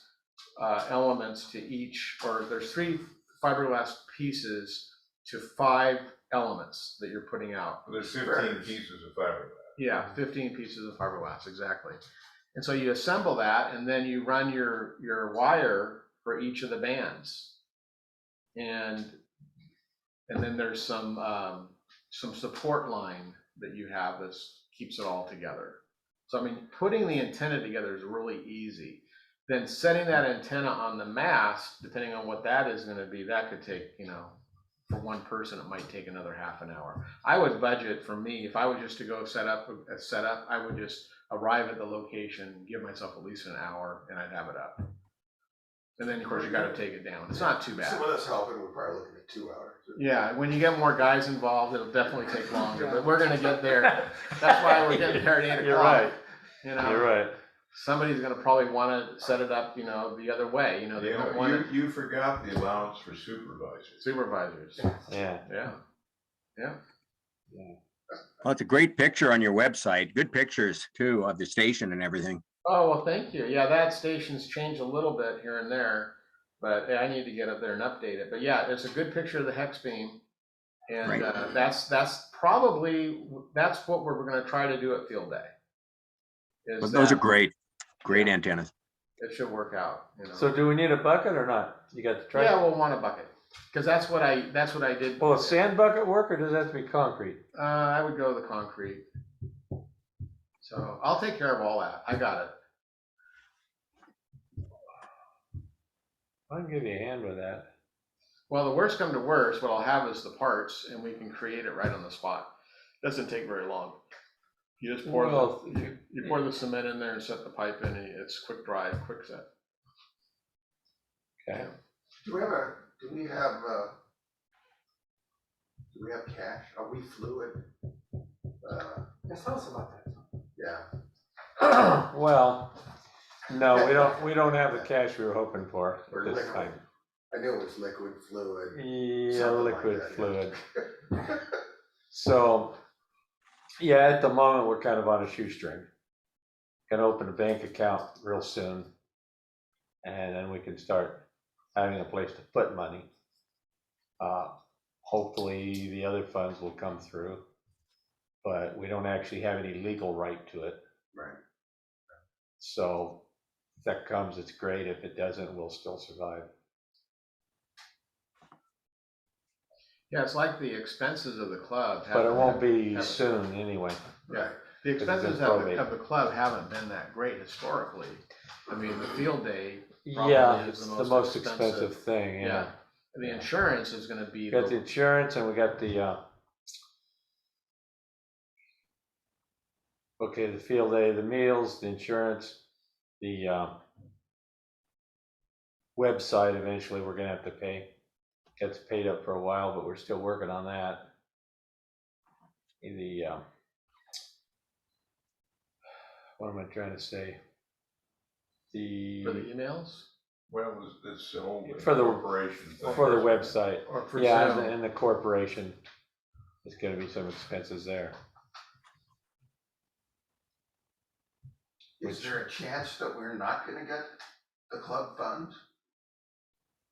elements to each, or there's 3 fiberglass pieces to 5 elements that you're putting out. There's 15 pieces of fiberglass. Yeah, 15 pieces of fiberglass, exactly. And so you assemble that, and then you run your wire for each of the bands, and then there's some support line that you have that keeps it all together. So putting the antenna together is really easy. Then setting that antenna on the mast, depending on what that is going to be, that could take, for one person, it might take another half an hour. I would budget, for me, if I was just to go set up, I would just arrive at the location, give myself at least an hour, and I'd have it up. And then, of course, you gotta take it down. It's not too bad. Some of us helping, we're probably looking at 2 hours. Yeah, when you get more guys involved, it'll definitely take longer, but we're gonna get there. That's why we're getting there at 8 o'clock. You're right. You know, You're right. somebody's gonna probably wanna set it up, the other way, they don't want it. You forgot the allowance for supervisors. Supervisors. Yeah. Yeah. Well, it's a great picture on your website. Good pictures too of the station and everything. Oh, well, thank you. Yeah, that station's changed a little bit here and there, but yeah, I need to get up there and update it. But yeah, it's a good picture of the hex beam. And Right. that's what we're gonna try to do at field day. But those are great antennas. It should work out, So do we need a bucket or not? You got the truck? Yeah, we'll want a bucket, because that's what I did. Will a sand bucket work or does it have to be concrete? I would go the concrete. So I'll take care of all that. I got it. I can give you a hand with that. Well, the worst come to worst, what I'll have is the parts, and we can create it right on the spot. Doesn't take very long. You just pour Well, you pour the cement in there and set the pipe in, and it's quick dry, quick set. Okay. Do we have cash? Are we fluid? Yes, tell us about that. Yeah. Well, no, we don't have the cash we were hoping for Or at this liquid. time. I knew it was liquid, fluid. Yeah, something like liquid that, fluid. yeah. So, yeah, at the moment, we're kind of on a shoestring. Gonna open a bank account real soon. And then we can start having a place to put money. Hopefully the other funds will come through, but we don't actually have any legal right to it. Right. So if that comes, it's great. If it doesn't, we'll still survive. Yeah, it's like the expenses of the club. But it won't be haven't- soon anyway. Yeah, the expenses probate. of the club haven't been that great historically. I mean, the field day, Yeah, Probably is it's the the most most expensive. expensive thing, yeah. the insurance is gonna be. We got the insurance and we got the, okay, the field day, the meals, the insurance, the website eventually we're gonna have to pay. Gets paid up for a while, but we're still working on that. The, what am I trying to say? For the emails Well, it's the whole For the- corporation thing. For the website, or for yeah, Zoom? and the corporation, there's gonna be some expenses there. Is there a chance that we're not gonna get the club funds?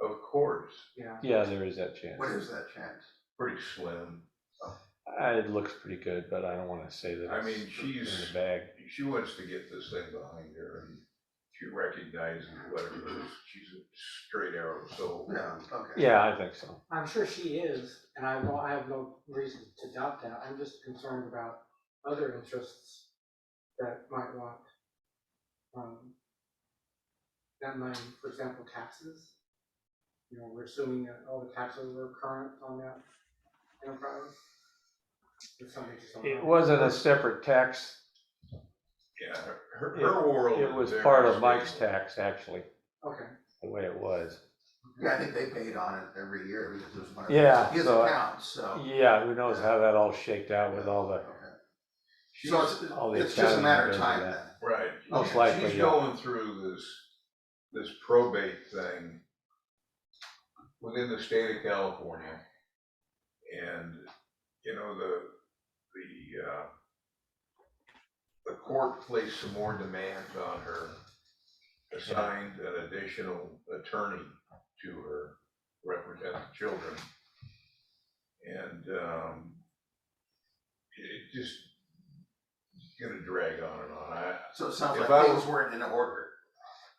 Of course, Yeah. Yeah, there is that chance. What is that chance? pretty slim. It looks pretty good, but I don't wanna say that I it's mean, in she's, the bag. she wants to get this thing behind her and she recognizes what it is. She's a straight arrow soul. Yeah, okay. Yeah, I think so. I'm sure she is, and I have no reason to doubt that. I'm just concerned about other interests that might want, that money, for example, taxes. We're assuming that all the taxes are current on that enterprise. If somebody just don't It know. wasn't a separate tax, Yeah, her world. it is was very part of Mike's stable. tax, actually, Okay, the way it was. Yeah, I think they paid on it every year because it was one of Yeah, his so- accounts, so. Yeah, who knows how that all shaked out with all the, Okay. So all the it's just a accounting matter that of goes time with then. Right. Most She's likely, yeah. going through this probate thing within the state of California. And, the court placed some more demands on her, assigned an additional attorney to her, represent the children. And, it just, it's gonna drag on and on. So it sounds If like I things were- weren't in order.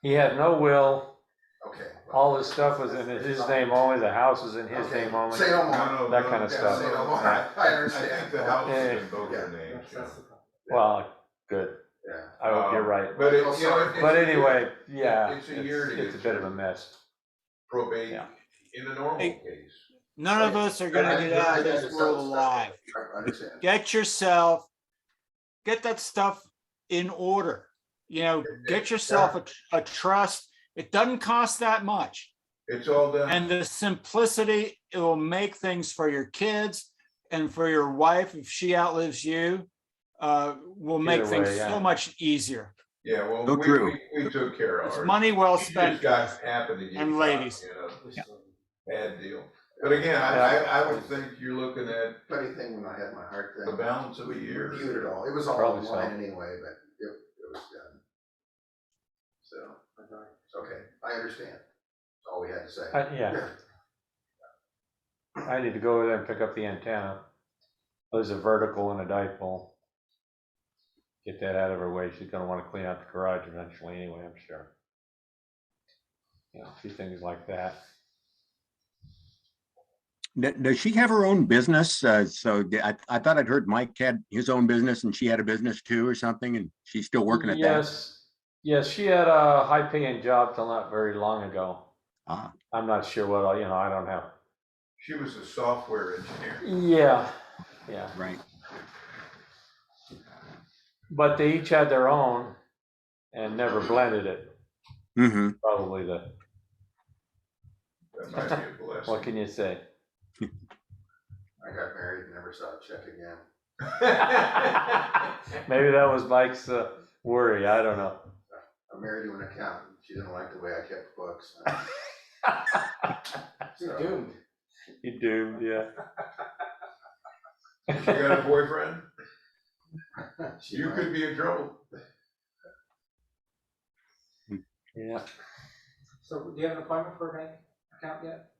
he had no will, Okay. all his stuff was in his name only, the house is in his Okay. name only. Say no more. No, That no, kind of yeah, stuff. Say no more. Yeah. I I understand. think the house Yeah. is in both their names. that's the problem. Well, good, Yeah. I hope you're right. But it, Oh, sorry. But anyway, yeah, it's a year to it's a get bit of a through. mess. Probate Yeah. in a normal Hey. case. None of us are gonna get out of this world alive. I understand. Get that stuff in order. Get yourself a trust. It doesn't cost that much. It's all done. And the simplicity, it will make things for your kids and for your wife, if she outlives you, will make Either things way, yeah. so much easier. Yeah, well, So true. we took care of It's ours. money well He spent. just got happened to get And caught ladies. in a bad deal. But again, I would think you're looking at Funny thing, when I had my heart the thing, balance of a year. viewed it all. It was all Probably online so. anyway, but it was done. So, okay, I understand. That's all we had to say. Yeah. I need to go over there and pick up the antenna. There's a vertical and a dipole. Get that out of her way. She's gonna want to clean out the garage eventually anyway, I'm sure. You know, a few things like that. Does she have her own business? I thought I'd heard Mike had his own business and she had a business too or something, and she's still working at that? Yes, she had a high-paying job till not very long ago. Ah, I'm not sure what, I don't have. She was a software engineer. Yeah. right. But they each had their own and never blended it. Mm-hmm. Probably the, That might be a blessing. what can you say? I got married and never saw a check again. Maybe that was Mike's worry, I don't know. I'm married to an accountant. She didn't like the way I kept books. You're doomed. You doomed, yeah. She got a boyfriend? She You might- could be in trouble. Yeah. So do you have an appointment for a bank account yet?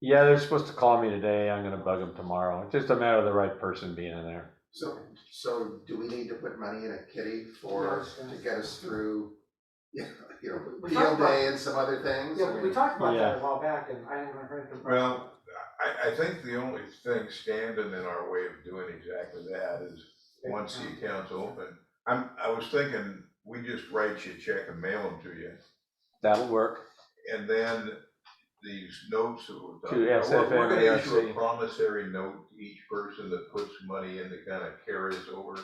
Yeah, they're supposed to call me today. I'm gonna bug them tomorrow. It's just a matter of the right person being in there. So do we need to put money in a kitty to get us through, you know, We field talked about- day and some other things? Yeah, we talked about Yeah. that a while back, and I haven't heard anything. Well, I think the only thing standing in our way of doing exactly that is once the account's open. I was thinking, we just write you a check and mail them to you. That'll work. And then these notes that we're To talking about, we're gonna SFM, issue a ARC. promissory note to each person that puts money in that kind of carries over.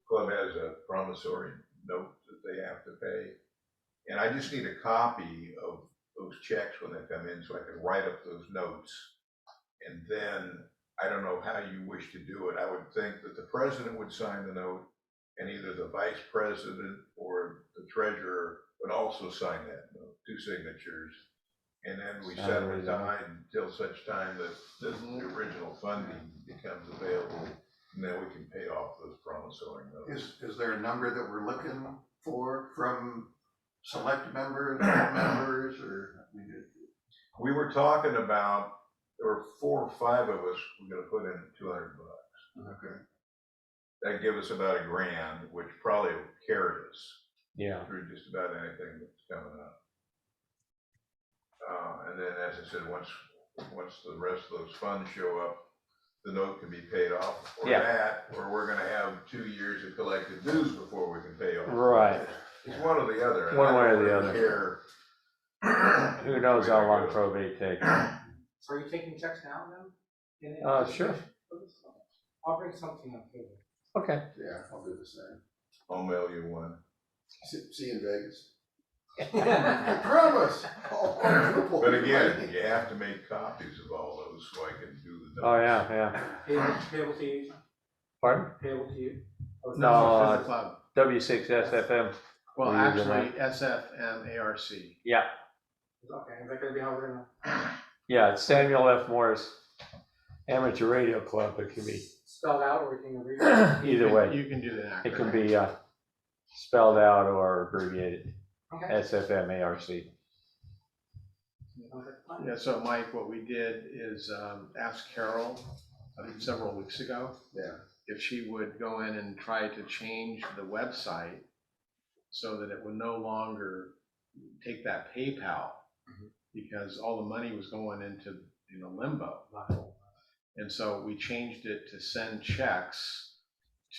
Club has a promissory note that they have to pay. And I just need a copy of those checks when they come in so I can write up those notes. And then, I don't know how you wish to do it. I would think that the president would sign the note and either the vice president or the treasurer would also sign that note, 2 signatures. And then we set it aside until such time that the original funding becomes available, and then we can pay off those promissory notes. Is there a number that we're looking for from select members, or? We were talking about, there were 4 or 5 of us, we're gonna put in $200. Okay. That'd give us about $1,000, which probably will carry us Yeah. through just about anything that's coming up. And then, as I said, once the rest of those funds show up, the note can be paid off, or Yeah. that, or we're gonna have 2 years of collected dues before we can pay off. Right. It's one or the other. and One I way or don't the really other. care. Who knows how long probate takes? So are you taking checks now then? Sure. I'll bring something up here. Okay. Yeah, I'll do the same. I'll mail you one. See you in Vegas. I promise. But again, you have to make copies of all those so I can do the notes. Oh, yeah. Payable to you, Pardon? payable to you. For No, the club. W6SFM. Well, We're using actually, SFM ARC. Yeah. Okay, is that gonna be how we're gonna Yeah, it's Samuel F. Morris Amateur Radio Club. It can be spell it out, or we can read it? either way. You can do the acronym. It can be spelled out or abbreviated. Okay. SFM ARC. Yeah, so Mike, what we did is ask Carol several weeks ago Yeah. if she would go in and try to change the website so that it would no longer take that PayPal, because all the money was going into limbo. And so we changed it to send checks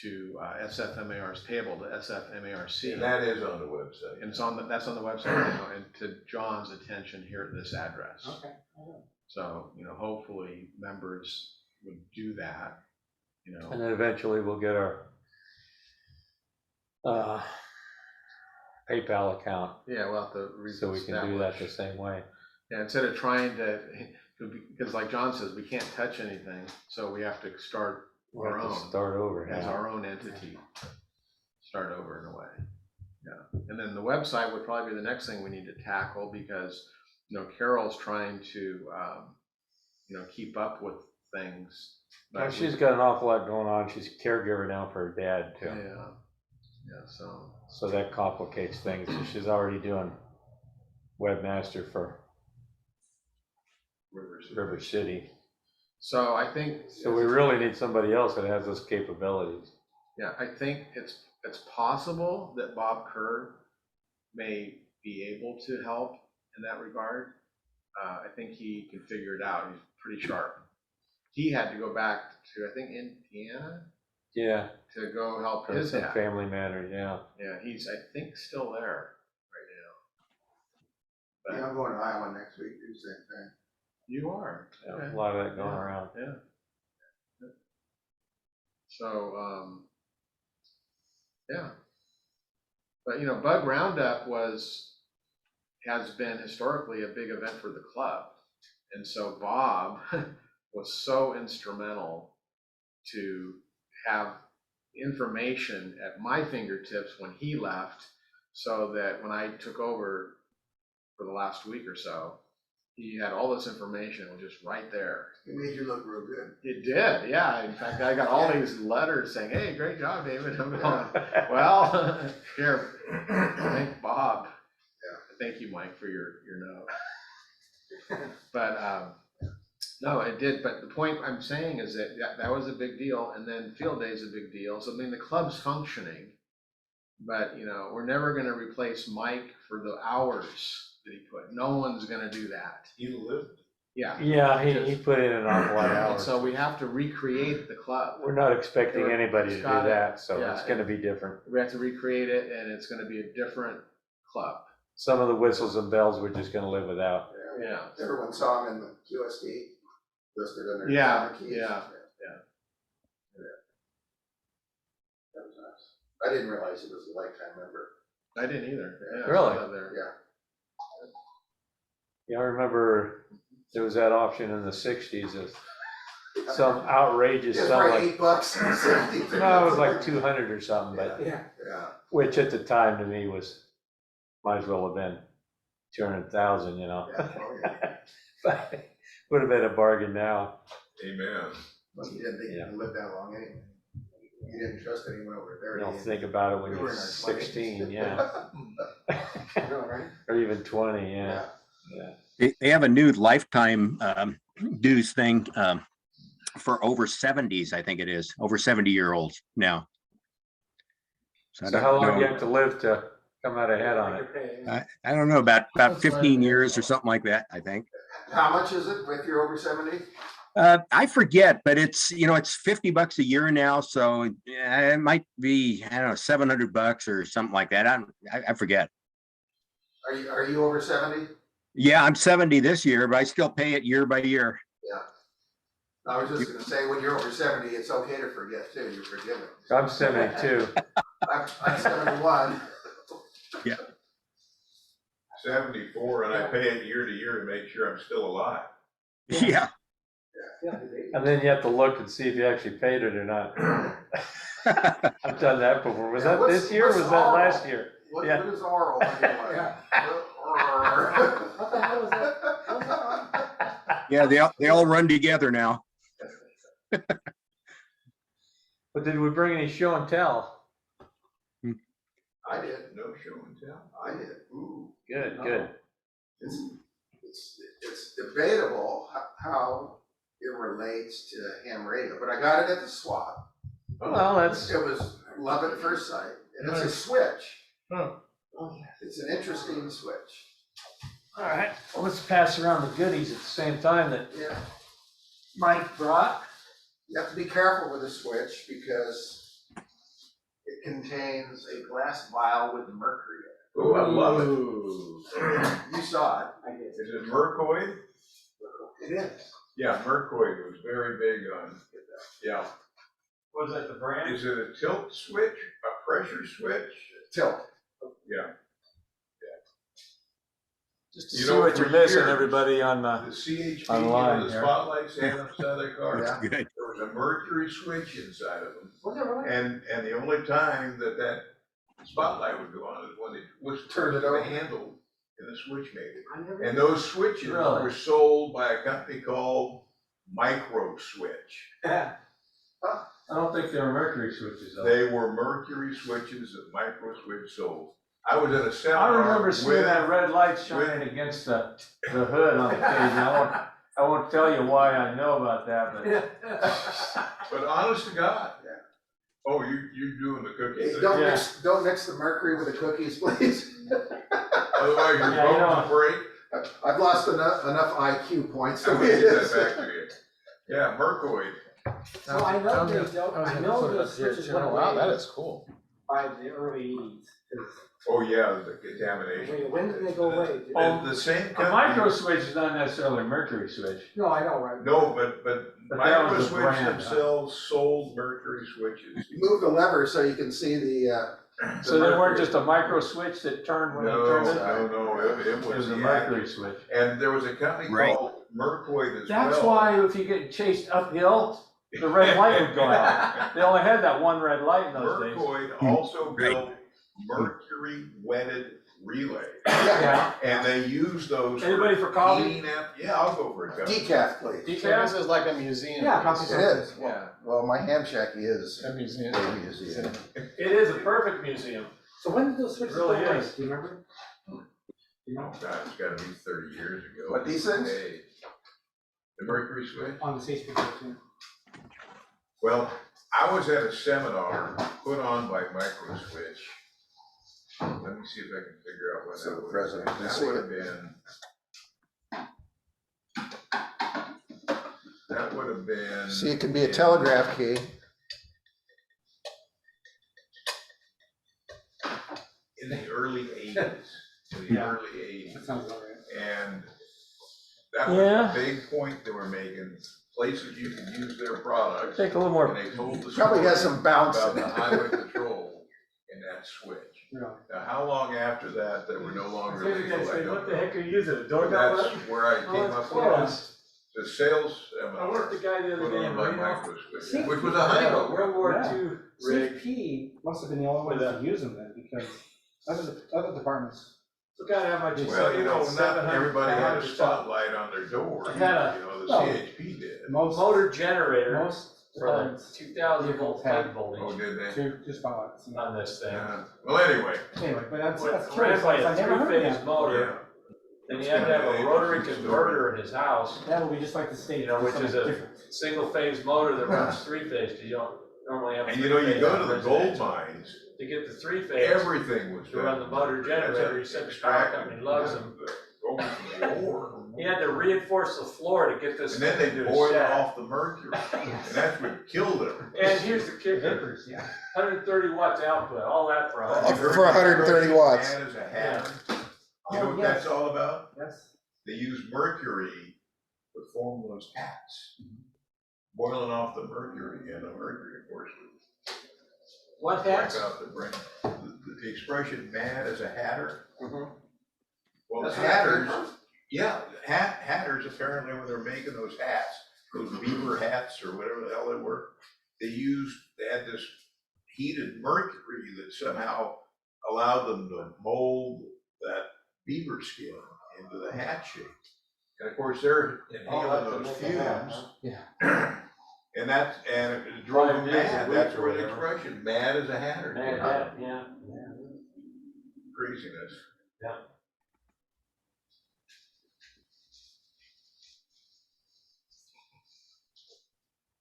to SFMAR's payable to SFMARC. And that is on the website. And that's on the website now, and to John's attention here at this address. Okay. So, hopefully members would do that, And then eventually we'll get our PayPal account, Yeah, we'll have to so we can do that the reestablish. same way. Yeah, instead of trying to, because like John says, we can't touch anything, so we have to start We'll our have to own start over as now. our own entity. Start over in a way. Yeah, and then the website would probably be the next thing we need to tackle because, Carol's trying to, keep up with things. Well, but she's got an awful lot going on. She's a caregiver now for her dad too. Yeah, So that complicates things. She's already doing webmaster for River City. So I think. So we really need somebody else that has those capabilities. Yeah, I think it's possible that Bob Kerr may be able to help in that regard. I think he can figure it out. He's pretty sharp. He had to go back to, I think, Indiana Yeah, to go help for his some dad. family matters, yeah. Yeah, he's, I think, still there right now. Yeah, I'm going to Iowa next week, do the same thing. You are. Yeah, Okay. a lot of that going Yeah, around. Yeah. So, yeah. But, Bug Roundup has been historically a big event for the club. And so Bob was so instrumental to have information at my fingertips when he left, so that when I took over for the last week or so, he had all this information was just right there. It made you look real good. It did, yeah. In fact, I got all these letters saying, "Hey, great job, David." I'm going, well, here, thank Bob. Yeah. Thank you, Mike, for your note. But no, it did. But the point I'm saying is that was a big deal, and then field day is a big deal. So I mean, the club's functioning, but we're never going to replace Mike for the hours that he put. No one's going to do that. He lived. Yeah. Yeah, he put in an awful lot of And hours. so we have to recreate the club. We're not expecting anybody to do Got it. that, so Yeah, it's gonna be different. We have to recreate it, and it's going to be a different club. Some of the whistles and bells we're just gonna live without. Yeah. Everyone saw him in the QSD listed in their Yeah, keys. yeah. That was nice. I didn't realize he was a lifetime member. I didn't either. Yeah, Really? I saw that there. Yeah. Yeah, I remember there was that option in the '60s of some outrageous It's sum probably like, $8. no, it was like 200 or something, but, Yeah. Yeah. which at the time to me might as well have been 200,000, Yeah. Oh, yeah. But would have been a bargain now. Amen. Well, he didn't think he Yeah. could live that long anyway. He didn't trust anyone over You 30. don't think about it when We you're were in our 16, 20s. yeah, Really, right? or even 20, yeah. They have a new lifetime dues thing for over 70s, I think it is, over 70-year-olds now. I So don't how long do you know. have to live to come out ahead on it? Your pay. I don't know, about 15 years or something like that, I think. How much is it if you're over 70? I forget, but it's $50 a year now, so it might be, I don't know, $700 or something like that. I forget. Are you over 70? Yeah, I'm 70 this year, but I still pay it year by year. I was just gonna say, when you're over 70, it's okay to forget too, you're forgiven. I'm 72. I'm 71. 74, and I pay it year to year to make sure I'm still alive. Yeah. Yeah, And then you have to look and see if you actually paid it or not. I've done that before. Was Yeah, that this year or what's was that oral? last year? What Yeah. is oral anyway? Yeah. What What the hell was that? What was that? Yeah, they all run together now. But did we bring any show and tell? I did, No show and tell. I did. Ooh. Good, No. good. It's debatable how it relates to ham radio, but I got it at the swap. Well, that's, It was love at first sight, and it's a switch. Huh. It's an interesting switch. all right. Well, let's pass around the goodies at the same time that Yeah, Mike brought. you have to be careful with a switch because it contains a glass vial with mercury Oh, I love it. Ooh. in it. You saw it. I did. Is it mercoid? It is. Yeah, mercoid was very big on, yeah. Was that the brand? Is it a tilt switch, a pressure switch? Tilt. Yeah. Just to You see know, what for you're missing, years, everybody on the, The CHP, Online the here. spotlights they had upside their car, Yeah. Good. there was a mercury switch inside of them. Was it really? And the only time that spotlight would go on is when it was Turned it the over. handle and the switch made it. I never. And those switches Really? were sold by a company called Micro Switch. Yeah. I don't think they were mercury switches though. They were mercury switches that Micro Switch sold. I was at a I seminar remember seeing with, that red light shining against the hood on the cage. And I won't tell you why I know about that, but but honest to God. Yeah. Oh, you're doing the cooking Hey, thing. don't Yeah. mix the mercury with the cookies, please. Otherwise your Yeah, you bones will break. I've lost enough IQ points I'm to gonna be get this. that back to you. Yeah, mercury. So I know they don't, I know the switches went Wow, that away is cool. by the early 80s. Oh, yeah, the contamination. When did they go away? And the same a company. micro switch is not necessarily a mercury switch. No, I know, right? No, but But that Micro was the Switch brand, huh? themselves sold mercury switches. You move the lever so you can see the So they weren't mercury. just a micro switch that turned when they No, turned it? no, it It was was a the mercury active. switch. And there was a company Right. called Mercoid as well. That's why if you get chased uphill, the red light would go out. They only had that one red light in those days. Mercoid also Right. built mercury wetted relays. Yeah. And they use those. Anybody for coffee? heating yeah, I'll go for a cup. Decaf, please. So this is like a museum. Yeah, piece. coffee It is. Yeah. Well, my ham shack is A museum. a museum. It is a perfect museum. So when did those switches It go really away? is. Do you remember? You Oh, know, God, it's gotta be 30 years ago. What, these things? Hey, the mercury switch? on the safety system. Well, I was at a seminar put on by Micro Switch. Let me see if I can figure out when So that the was. president can That see would it. have been. That would have been. See, it can be a telegraph key. In the early 80s, in the Yeah. early 80s. That sounds about right. And that was Yeah. a big point they were making, places you could use their products. Take a little And more. they told the Probably has story some bounce about in the it. highway patrol in that switch. Really. Now, how long after that, they were no longer legal, I don't What the heck know. are you using, a But doorbell? that's where I Oh, came it's up with close. the sales I worked the seminar guy the other put day on in by Reno. Micro Switch, See? which was a Yeah, Honeywell. World War Yeah. II rig. CFP must have been the only ones With to use them then, because other departments. Look at how much. Well, you know, not 700 everybody had a pounds or spotlight on their door, I you had a- know, the well, CHP did. Most motor generator most for the departments 2000 volt Vehicles high have- voltage Oh, did they? to spotlights. on this thing. Yeah. Well, anyway, Anyway, but that's Ran curious. by I a never heard three-phase that. yeah. motor, and he had to have a rotary converter in his house, That'll be just like the state. you know, which is something a different. single-phase motor that runs three-phase, because you don't normally have. And you know, you three-phase go on to the residential. gold mines, To get the three-phase, everything was to done. run the motor generator, you said the power company loves them. Gold from the ore. He had to reinforce the floor to get this. And then they to do a boiled shaft. off the mercury, and that's what killed them. And here's the kicker, Vapors, yeah. 130 watts output, all that for Oh, $100. for 130 watts. Mad as a hatter. You know Oh, what yes. that's all about? Yes. They use mercury to form those hats. Boiling off the mercury, and the mercury, of course, would What wipe hats? out the brain. The expression mad as a hatter. Mhm. Well, That's hatters, what yeah, hatters apparently when they're making those hats, those beaver hats or whatever the hell they were, they had this heated mercury that somehow allowed them to mold that beaver skin into the hat shape. And of course, they're inhaling those fumes. Yeah. And it drove them 5 days a mad, week that's or where the whatever. expression, mad as a hatter. Mad came hat, from. yeah. Craziness. Yeah.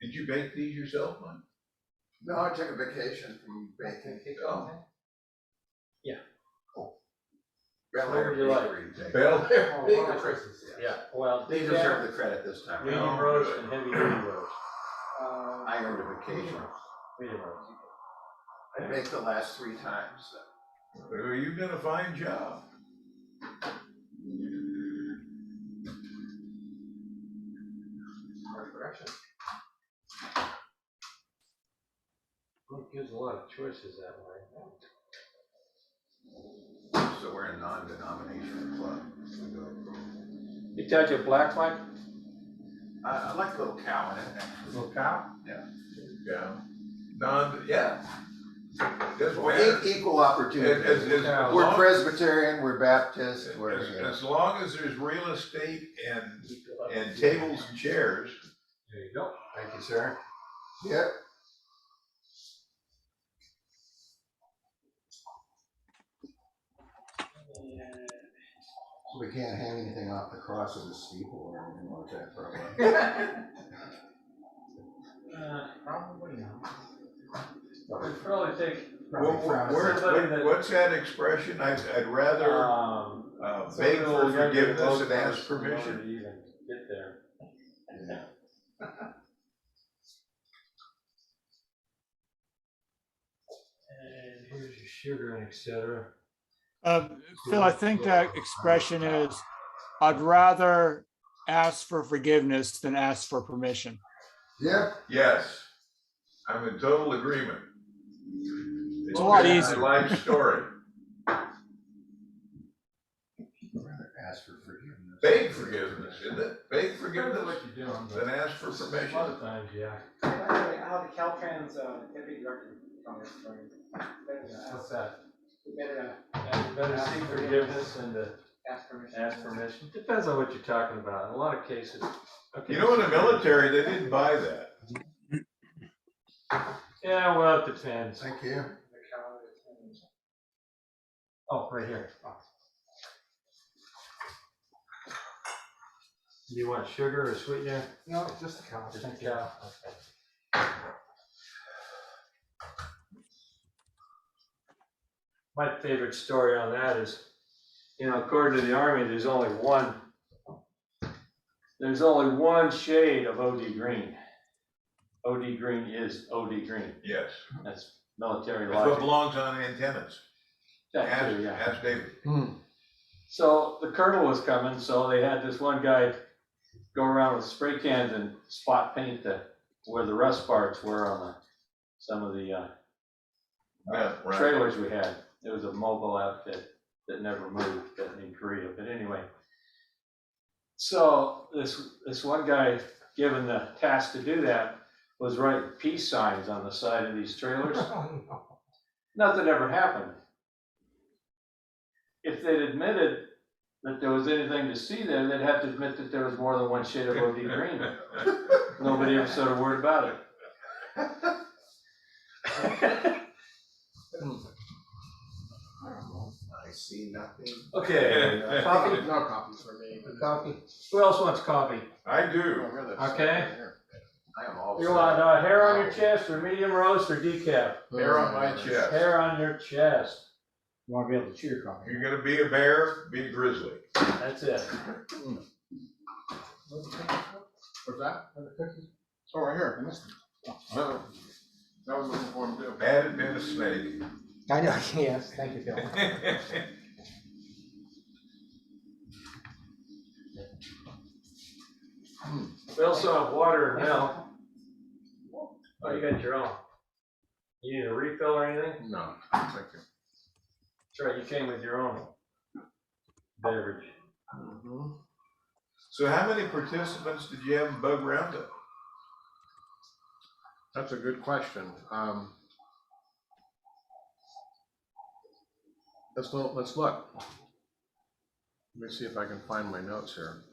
Did you bake these yourself, Mike? No, I took a vacation from baking. Oh. Bel What Air would you like? Bakery. Bakery. Bell Air Oh, Bakery. wow. Yeah, well, They deserve the credit this time. medium Oh, roast good. and heavy duty roast. I earned a vacation. Medium roast. I baked the last 3 times. Well, you've done a fine job. Smart direction. It gives a lot of choices that way. So but we're a non-denominational club. You touch a black flag? I like a little cow in it. Little cow? Yeah. Yeah. Doesn't We're matter. equal opportunity. Yeah, We're long- Presbyterian, we're Baptist, we're, you know. as long as there's real estate and tables and chairs. There you go. Thank you, sir. Yep. We can't hang anything off the cross of the steeple or anything like that, probably. Probably not. We'd probably take, What's that expression? I'd rather beg for forgiveness and ask permission. To even get there. Yeah. And here's your sugar and et cetera. Phil, I think that expression is, I'd rather ask for forgiveness than ask for permission. Yep. Yes, I'm in total agreement. It's a lot been easier. my life story. Rather ask for forgiveness. Beg forgiveness, isn't it? Beg forgiveness, What you're doing, then ask for a lot permission. of times, yeah. By the way, I'll have the Caltrans deputy director come here for you. What's that? Better Better seek forgiveness and to ask permission. ask permission. Depends on what you're talking about. In a lot of cases. Okay. You know, in the military, they didn't buy that. Yeah, well, it depends. Thank you. Oh, right here. Do you want sugar or sweetener? No, just the cow. Just Thank a you. cow. Okay. My favorite story on that is, you know, according to the Army, there's only one shade of OD green. OD green is OD green. Yes. That's military That's what logic. belongs on antennas. That too, yeah. Ask David. So the colonel was coming, so they had this one guy go around with spray cans and spot paint where the rust parts were on some of the Yeah, right. trailers we had. It was a mobile outfit that never moved in Korea, but anyway. So this one guy given the task to do that was writing peace signs on the side of these trailers. Nothing ever happened. If they'd admitted that there was anything to see there, they'd have to admit that there was more than one shade of OD green. Nobody ever said a word about it. I see nothing. Okay, Coffee? No coffee for me. Coffee? who else wants coffee? I do. Okay. I am all. You want hair on your chest or medium roast or decaf? Hair on my chest. Hair on your chest. You want to be able to chew your coffee? You're gonna be a bear, be a grizzly. That's it. What's that? Oh, right here. I missed it. That was looking for him too. Had it been a snake. I know, yes, thank you, Phil. We also have water and milk. Oh, you got your own. You need a refill or anything? No, thank you. That's right, you came with your own beverage. So how many participants did you have in Bug Roundup? That's a good question. Let's look. Let me see if I can find my notes here.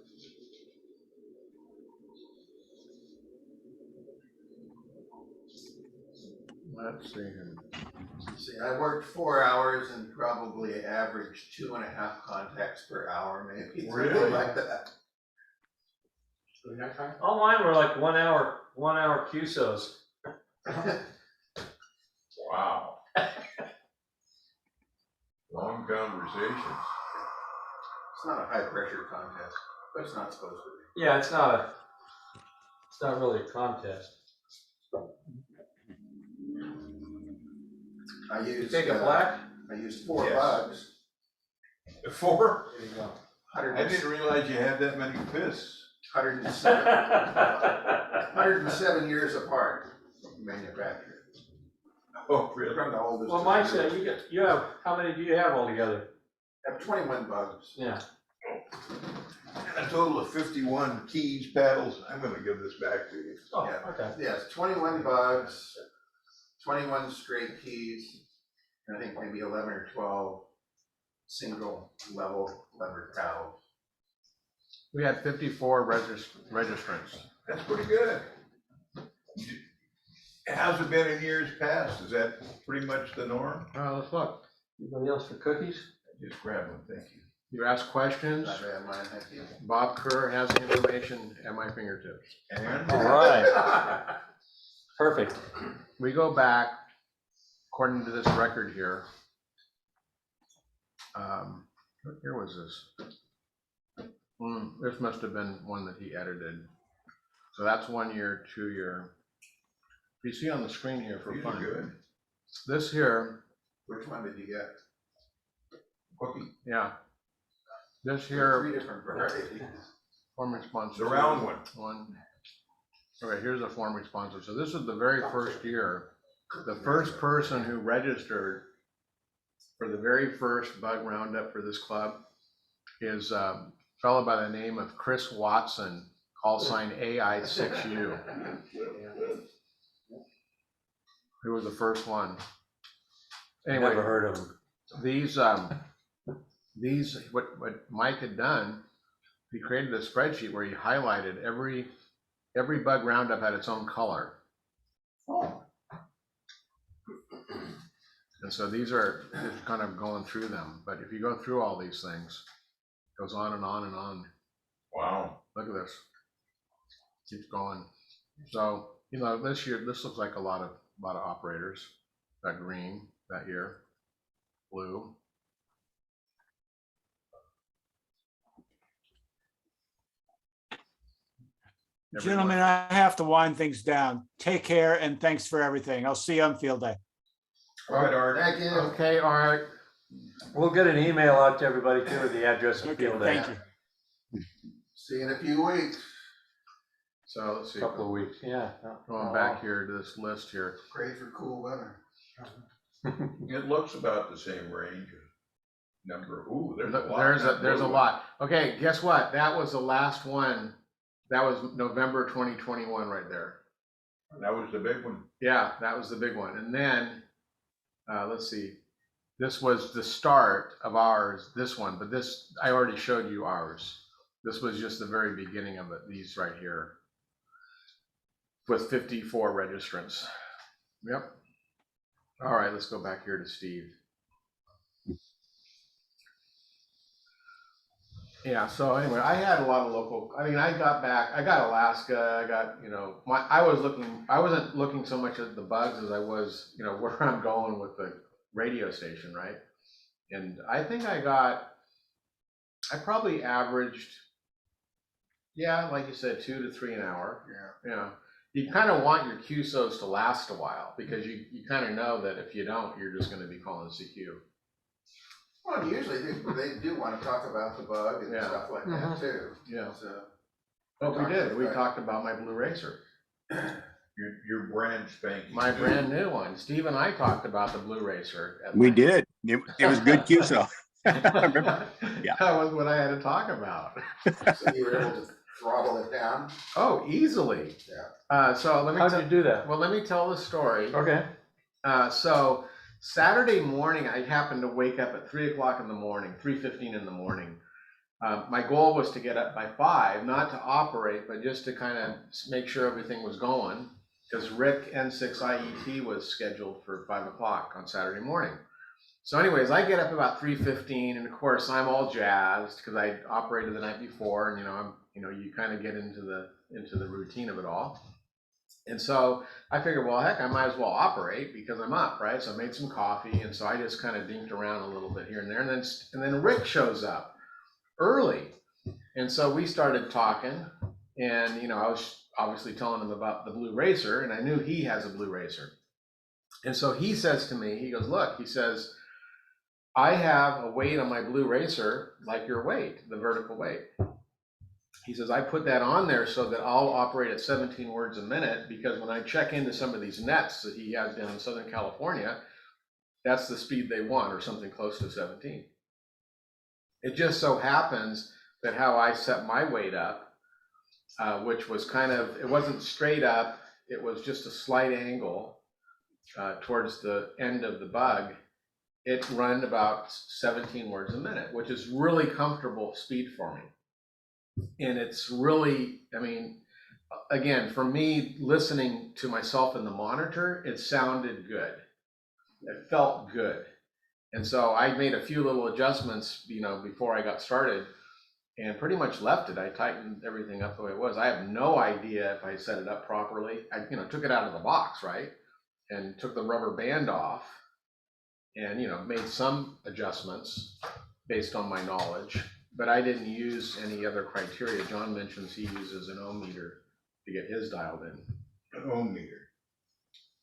Let's see here. See, I worked 4 hours and probably averaged 2.5 contacts per hour, maybe. Really? Something like that. All mine were like 1 hour QSOs. Wow. Long conversations. It's not a high pressure contest, but it's not supposed to be. Yeah, it's not really a contest. I You used, take a black? I used 4 Yes. bugs. 4? There you go. I didn't realize you had that many fists. 107, 107 years apart from manufacturer. Oh, really? From the oldest. Well, to mine the said, newest. you have, how many do you have altogether? I have 21 bugs. Yeah. A total of 51 keys, paddles. I'm gonna give this back to you. Oh, Yeah. okay. Yes, 21 bugs, 21 straight keys, and I think maybe 11 or 12 single level lever paddles. We had 54 registrants. That's pretty good. How's it been in years past? Is that pretty much the norm? Let's look. Anybody else for cookies? Just grab one, thank you. You ask questions. Not bad, mine, thank you. Bob Kerr has the information at my fingertips. And All right. Perfect. We go back, according to this record here. What year was this? This must have been one that he edited. So that's 1 year, 2 year. You see on the screen here for these are fun. good. This here, Which one did you get? Cookie, yeah. This There here, are 3 different varieties. form response. the round one. One. Okay, here's a form responsive. So this is the very first year. The first person who registered for the very first bug roundup for this club is a fellow by the name of Chris Watson, call sign AI6U. Who was the first one? Anyway, Never heard of them. these what Mike had done, he created a spreadsheet where he highlighted every bug roundup had its own color. Oh. And so these are just kind of going through them. But if you go through all these things, it goes on and on and on. Wow. Look at this. Keeps going. So, this year, this looks like a lot of operators. That green that year, blue. Gentlemen, I have to wind things down. Take care and thanks for everything. I'll see you on field day. All right, Art. Thank you. Okay, all right. We'll get an email out to everybody too with the address of Okay, field day. thank you. See you in a few weeks. So let's see. Couple of weeks, yeah. Going back here to this list here. Great for cool weather. It looks about the same range. Number, ooh, there's a lot. There's a lot. Okay, guess what? That was the last one. That was November 2021 right there. That was the big one. Yeah, that was the big one. And then, let's see, this was the start of ours, this one, but this, I already showed you ours. This was just the very beginning of it, these right here, with 54 registrants. Yep. All right, let's go back here to Steve. Yeah, so anyway, I had a lot of local, I got Alaska, I got, I wasn't looking so much at the bugs as I was, where I'm going with the radio station, right? And I think I probably averaged, like you said, 2 to 3 an hour. Yeah. You kind of want your QSOs to last a while because you kind of know that if you don't, you're just going to be calling CQ. Well, usually they do want to talk about the bug and Yeah. stuff like that too. Yeah. So, But we did. We talked about my Blue Racer. Your brand spanking. My new. brand new one. Steve and I talked about the Blue Racer. at We length. did. It was good QSO. I remember. Yeah. That was what I had to talk about. so you were able to throttle it down. Oh, easily. Yeah. So let me. How did you do that? Well, let me tell the story. Okay. So Saturday morning, I happened to wake up at 3 o'clock in the morning, 3:15 in the morning. My goal was to get up by 5, not to operate, but just to kind of make sure everything was going, because Rick N6 IET was scheduled for 5 o'clock on Saturday morning. So anyways, I get up about 3:15, and of course I'm all jazzed because I operated the night before, and you kind of get into the routine of it all. And so I figured, well, heck, I might as well operate because I'm up, right? So I made some coffee, and so I just kind of dinked around a little bit here and there, and then Rick shows up early, and so we started talking, and I was obviously telling him about the Blue Racer, and I knew he has a Blue Racer, and so he says to me, he goes, look, he says, I have a weight on my Blue Racer like your weight, the vertical weight. He says, I put that on there so that I'll operate at 17 words a minute, because when I check into some of these nets that he has down in Southern California, that's the speed they want, or something close to 17. It just so happens that how I set my weight up, which was kind of, it wasn't straight up, it was just a slight angle towards the end of the bug. It run about 17 words a minute, which is really comfortable speed for me. And it's really, I mean, again, for me, listening to myself in the monitor, it sounded good. It felt good. And so I made a few little adjustments, before I got started, and pretty much left it. I tightened everything up the way it was. I have no idea if I set it up properly. I, took it out of the box, right? And took the rubber band off and, made some adjustments based on my knowledge, but I didn't use any other criteria. John mentions he uses an ohm meter to get his dialed in. An ohm meter.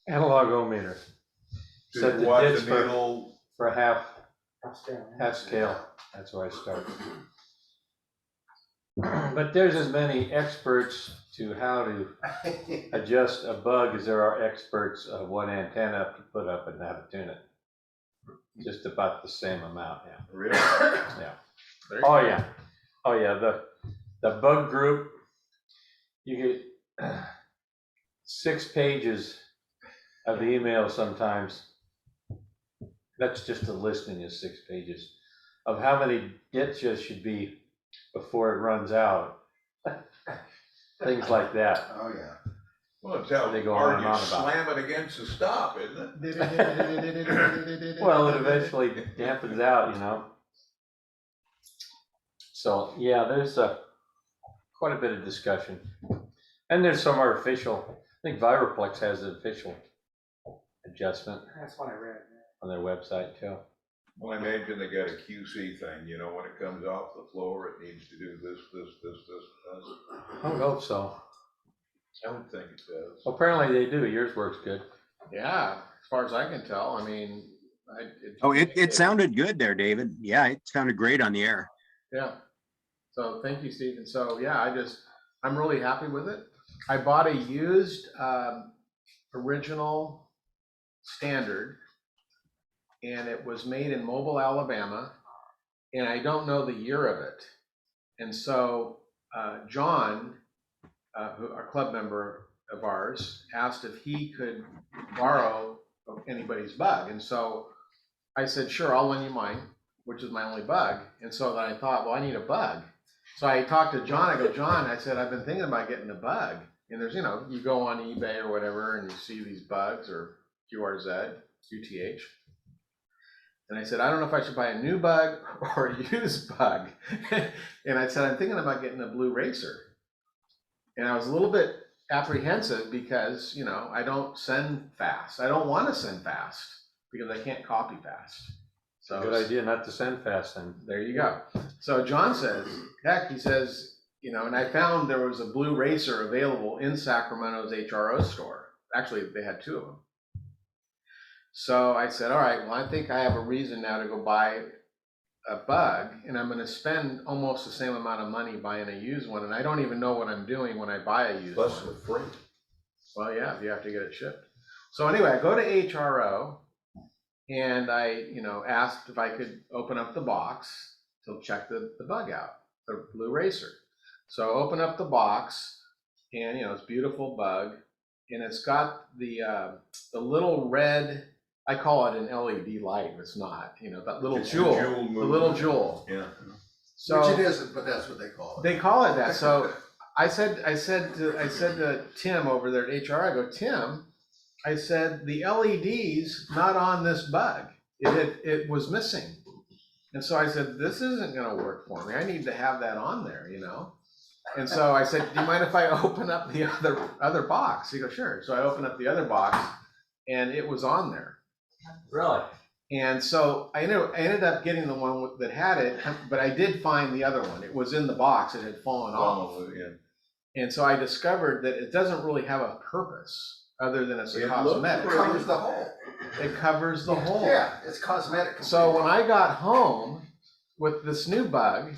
Analog ohm meter. To Set the watch ditch the needle. for half Australia. scale. That's where I start. But there's as many experts to how to adjust a bug as there are experts of what antenna to put up and how to tune it. Just about the same amount, yeah. Really? Yeah. Oh yeah. Oh yeah. The bug group, you get 6 pages of the email sometimes. That's just the listing is 6 pages of how many ditches should be before it runs out. Things like that. Oh, yeah. Well, it's how They go hard on and you on about slam it against the stop, isn't it? Well, it eventually dampens out, So yeah, there's quite a bit of discussion, and there's some artificial. I think Viroplex has an official adjustment That's what I read. on their website too. Well, I imagine they got a QC thing, when it comes off the floor, it needs to do this, this, this, this, and this. I would hope so. I don't think it does. Well, apparently they do. Yours works good. Yeah, as far as I can tell. I mean, Oh, it sounded good there, David. Yeah, it sounded great on the air. Yeah. So thank you, Steve. And so, yeah, I'm really happy with it. I bought a used original standard, and it was made in Mobile, Alabama, and I don't know the year of it. And so John, who our club member of ours, asked if he could borrow anybody's bug. And so I said, sure, I'll lend you mine, which is my only bug. And so then I thought, well, I need a bug. So I talked to John. I go, John, I said, I've been thinking about getting a bug. And there's, you go on eBay or whatever, and you see these bugs or QRZ, QTH. And I said, I don't know if I should buy a new bug or a used bug. And I said, I'm thinking about getting a blue racer. And I was a little bit apprehensive because, I don't send fast. I don't want to send fast because I can't copy fast. So Good idea not to send fast then. there you go. So John says, heck, he says, and I found there was a blue racer available in Sacramento's HRO store. Actually, they had 2 of them. So I said, all right, well, I think I have a reason now to go buy a bug, and I'm going to spend almost the same amount of money buying a used one, and I don't even know what I'm doing when I buy a used Plus one. the freight. Well, yeah, you have to get it shipped. So anyway, I go to HRO, and I, asked if I could open up the box to check the bug out, the blue racer. So I open up the box, and it's a beautiful bug, and it's got the little red. I call it an LED light. It's not, that little It's a jewel, jewel the movement. little jewel. Yeah. So Which it isn't, but that's what they call it. they call it that. So I said to Tim over there at HR, I go, Tim, I said, the LED's not on this bug. It was missing. And so I said, this isn't going to work for me. I need to have that on there, And so I said, do you mind if I open up the other box? He goes, sure. So I opened up the other box, and it was on there. Really? And so I ended up getting the one that had it, but I did find the other one. It was in the box. It had fallen off. Oh, yeah. And so I discovered that it doesn't really have a purpose other than it's a It cosmetic. It covers the hole. It covers the hole. Yeah, it's cosmetic. So when I got home with this new bug,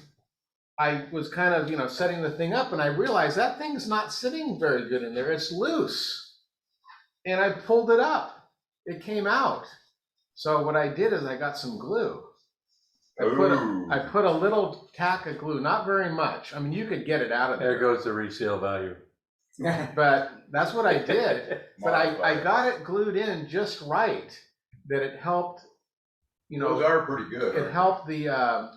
I was kind of, setting the thing up, and I realized that thing's not sitting very good in there. It's loose. And I pulled it up. It came out. So what I did is I got some glue, I put a little tack of glue, not very much. I mean, you could get it out of There there, goes the resale value. but that's what I did. But I Modified. got it glued in just right, that it helped, you Those know, are pretty good. it helped the,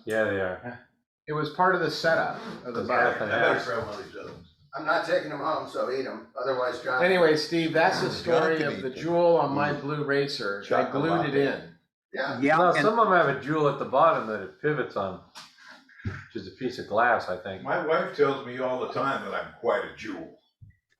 Yeah, they are. it was part of the setup of the Yeah. bug. I better grab one of these others. I'm not taking them home, so eat them, otherwise John. Anyway, Steve, that's the story can of the eat them. jewel on my blue racer. I Chocolate glued it latte. in. Yeah, Yeah, Well, and some of them have a jewel at the bottom that it pivots on, which is a piece of glass, I think. My wife tells me all the time that I'm quite a jewel.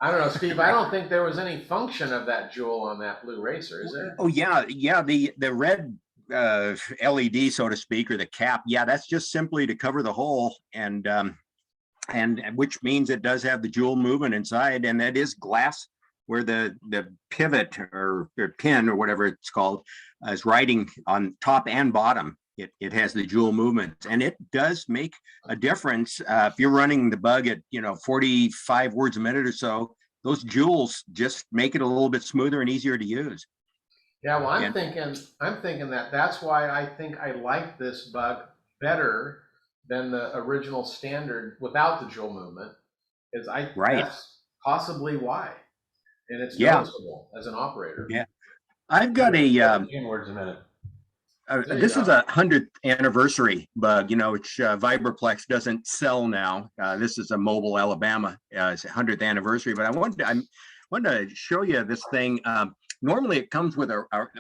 I don't know, Steve, I don't think there was any function of that jewel on that blue racer, is there? oh yeah, the red LED, so to speak, or the cap, yeah, that's just simply to cover the hole, and which means it does have the jewel movement inside, and that is glass where the pivot or pin or whatever it's called is riding on top and bottom. It has the jewel movement, and it does make a difference. If you're running the bug at 45 words a minute or so, those jewels just make it a little bit smoother and easier to use. Yeah, well, I'm Yeah. thinking that's why I think I like this bug better than the original standard without the jewel movement, is Right. that's possibly why. And it's Yeah. noticeable as an operator. Yeah. I've got a 17 words a minute. There you this is go. a 100th anniversary bug, which Vibraplex doesn't sell now. This is a Mobile, Alabama, 100th anniversary. But I wanted to show you this thing. Normally, it comes with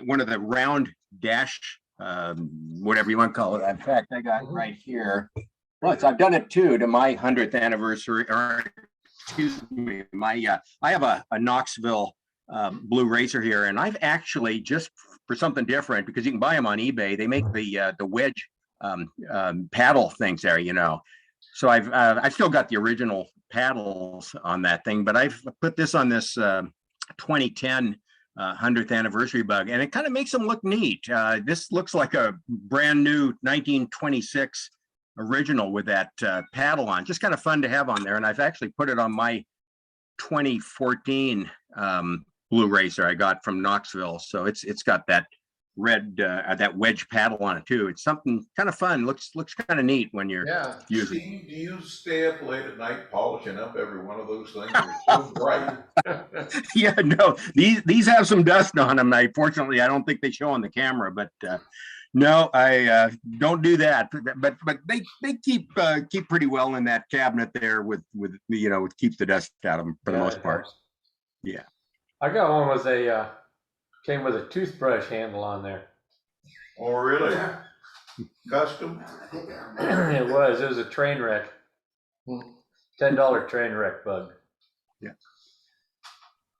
one of the round dash, whatever you want to call it. In fact, I got right here. Well, I've done it too to my 100th anniversary, or excuse me, I have a Knoxville blue racer here, and I've actually, just for something different, because you can buy them on eBay, they make the wedge paddle things there, So I've still got the original paddles on that thing, but I've put this on this 2010 100th anniversary bug, and it kind of makes them look neat. This looks like a brand new 1926 original with that paddle on. Just kind of fun to have on there, and I've actually put it on my 2014 blue racer I got from Knoxville. So it's got that red that wedge paddle on it too. It's something kind of fun. Looks kind of neat when you're using. Steve, do you stay up late at night polishing up every one of those things? They're so bright. Yeah, no, these have some dust on them. Fortunately, I don't think they show on the camera, but no, I don't do that. But they keep pretty well in that cabinet there with keeps the dust out of them for the Yeah, most it part. helps. Yeah. I got one with came with a toothbrush handle on there. Oh, really? Custom? I think I remember. It was a train wreck. $10 train wreck bug. Yeah.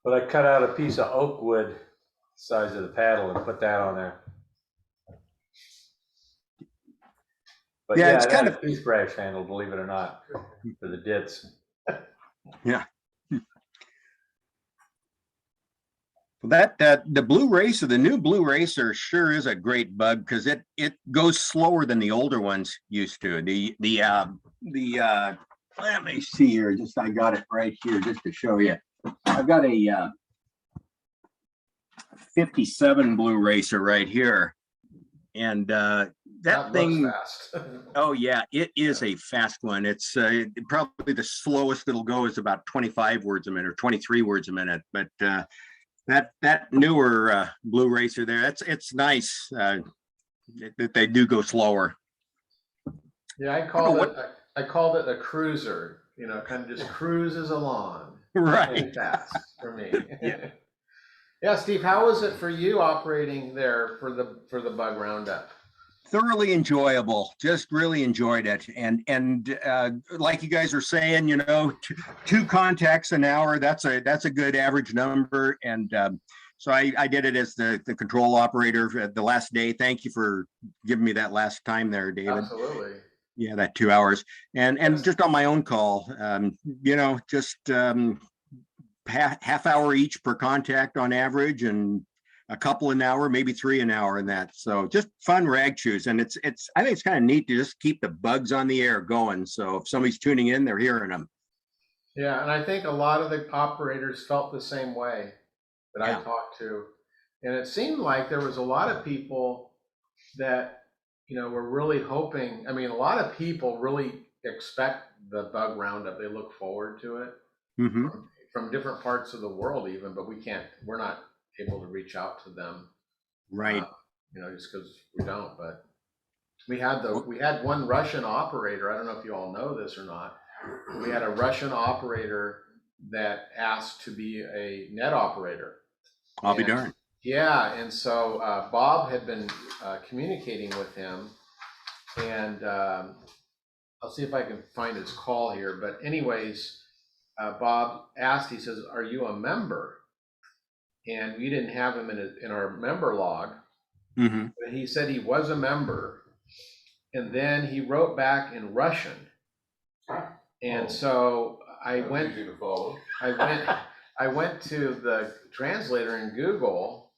But I cut out a piece of oak wood size of the paddle and put that on there. But Yeah, it's it kind had a toothbrush handle, believe it or not, for the dits. Yeah. That the blue racer, the new blue racer, sure is a great bug, because it goes slower than the older ones used to. The let me see here. I got it right here just to show you. I've got a 57 blue racer right here, and that thing. Looks fast. Oh yeah, it is a fast one. It's probably the slowest it'll go is about 25 words a minute or 23 words a minute, but. That newer blue racer there, it's nice that they do go slower. Yeah, I called it a cruiser. Kind of just cruises along. Right. Fast for me. Yeah. Yeah, Steve, how was it for you operating there for the bug roundup? Thoroughly enjoyable. Just really enjoyed it. And like you guys were saying, two contacts an hour, that's a good average number. And so I did it as the control operator the last day. Thank you for giving me that last time there, David. Absolutely. Yeah, that 2 hours. And just on my own call, just half hour each per contact on average, and a couple an hour, maybe 3 an hour in that. So just fun rag chews. And I think it's kind of neat to just keep the bugs on the air going. So if somebody's tuning in, they're hearing them. Yeah, and I think a lot of the operators felt the same way that I talked to. And it seemed like there was a lot of people that we're really hoping, I mean, a lot of people really expect the bug roundup. They look forward to it Hmm. from different parts of the world even, but we're not able to reach out to them, Right. just because we don't. But we had one Russian operator. I don't know if you all know this or not. We had a Russian operator that asked to be a net operator. I'll be And- darned. Yeah, and so Bob had been communicating with him, and I'll see if I can find his call here. But anyways, Bob asked, he says, "Are you a member?" And we didn't have him in our member log. Hmm. But he said he was a member, and then he wrote back in Russian. And so I That's went easy to follow. I went to the translator in Google,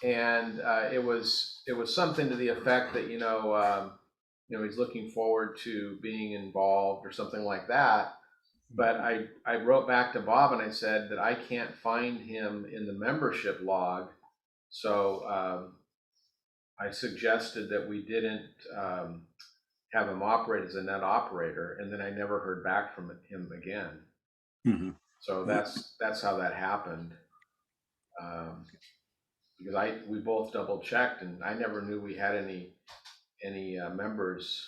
and it was something to the effect that he's looking forward to being involved or something like that. But I wrote back to Bob and I said that I can't find him in the membership log, so I suggested that we didn't have him operate as a net operator, and then I never heard back from him again. Hmm. So that's how that happened. Because we both double checked, and I never knew we had any members.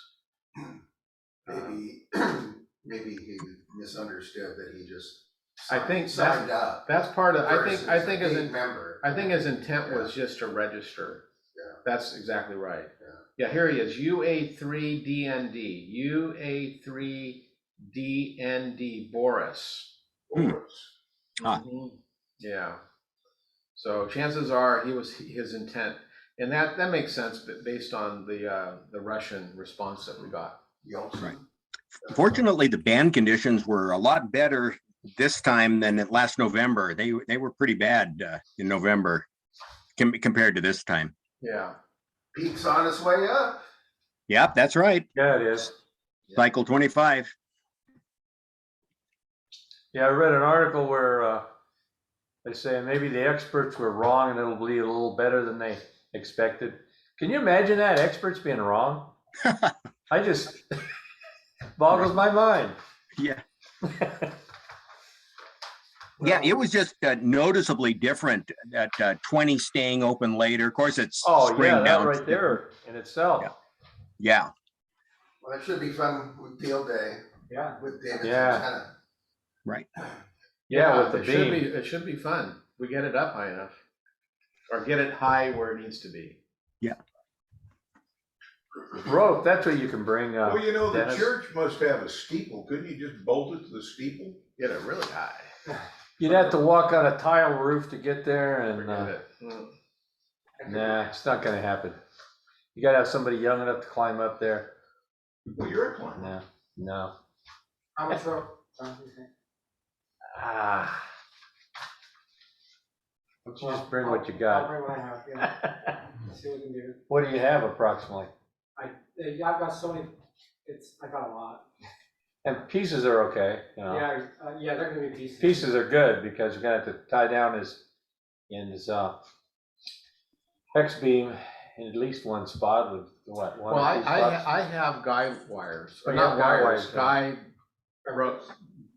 Maybe he misunderstood that he just I think signed up. That's part of. versus I think a paid member. I think his intent was just to register. Yeah. That's exactly right. Yeah. Yeah, here he is. UA3DND. UA3DND Boris. Ah. Mhm. Yeah. So chances are he was his intent, and that makes sense based on the Russian response that we got. Yeltsin. Right. Fortunately, the ban conditions were a lot better this time than last November. They were pretty bad in November compared to this time. Yeah. Peak's on its way up. Yep, that's right. Yeah, it is. Cycle 25. Yeah, I read an article where they say maybe the experts were wrong and it'll be a little better than they expected. Can you imagine that? Experts being wrong? I just boggles my mind. Yeah. Yeah, it was just noticeably different at 20 staying open later. Of course, it's Oh, spring yeah, that down. right there in itself. Yeah. Well, it should be fun with field day Yeah. with David's Yeah. antenna. Right. Yeah, with the it beam. it should be fun. We get it up high enough, or get it high where it needs to be. Rope, that's what you can bring. Well, the Dennis. church must have a steeple. Couldn't you just bolt it to the steeple? Get it really high. You'd have to walk on a tile roof to get there, and Forget it. Mm. nah, it's not gonna happen. You gotta have somebody young enough to climb up there. Well, you're a climber. No, no. How much rope, John, do you think? Ah. Why don't you just bring what you I'll got? bring what I have, yeah. See what we can do. What do you have approximately? I've got so many, I got a lot. And pieces are okay, Yeah, they're gonna be pieces. Pieces are good because you're gonna have to tie down his hex beam in at least one spot with one Well, or two spots. I have guy wires, or Oh, not yeah, guy wires, wires, guy rope,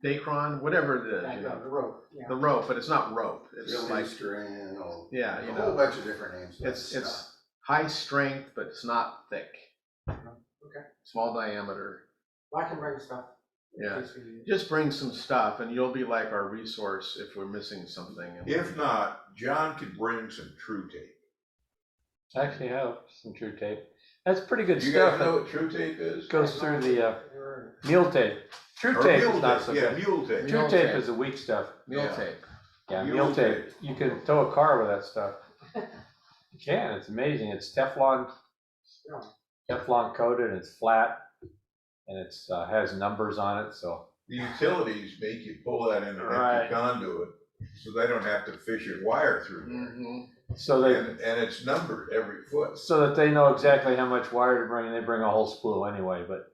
Dacron, whatever it is. Yeah, the rope, yeah. The rope, but it's not rope. It's Real like, string, yeah, a whole bunch of different names. for that it's stuff. high strength, but it's not thick. Okay. Small diameter. Well, I can bring stuff. in Yeah. case we need it. Just bring some stuff, and you'll be like our resource if we're missing something. If not, John could bring some true tape. I actually have some true tape. That's pretty good Do you stuff. guys know what true tape is? It goes through the You're- mule tape. True Or tape mule is not tape, so yeah, good. mule tape. True Mule tape tape. is the weak stuff. Mule Yeah. tape. Yeah, Mule mule tape. tape. You can tow a car with that stuff. You can. It's amazing. It's Teflon coated. And it's flat, and it's has numbers on it. So The utilities make you pull that in an Right. empty conduit, so they don't have to fish your wire through there. Mm-hmm. so they And it's numbered every foot. so that they know exactly how much wire to bring. And they bring a whole spool anyway. But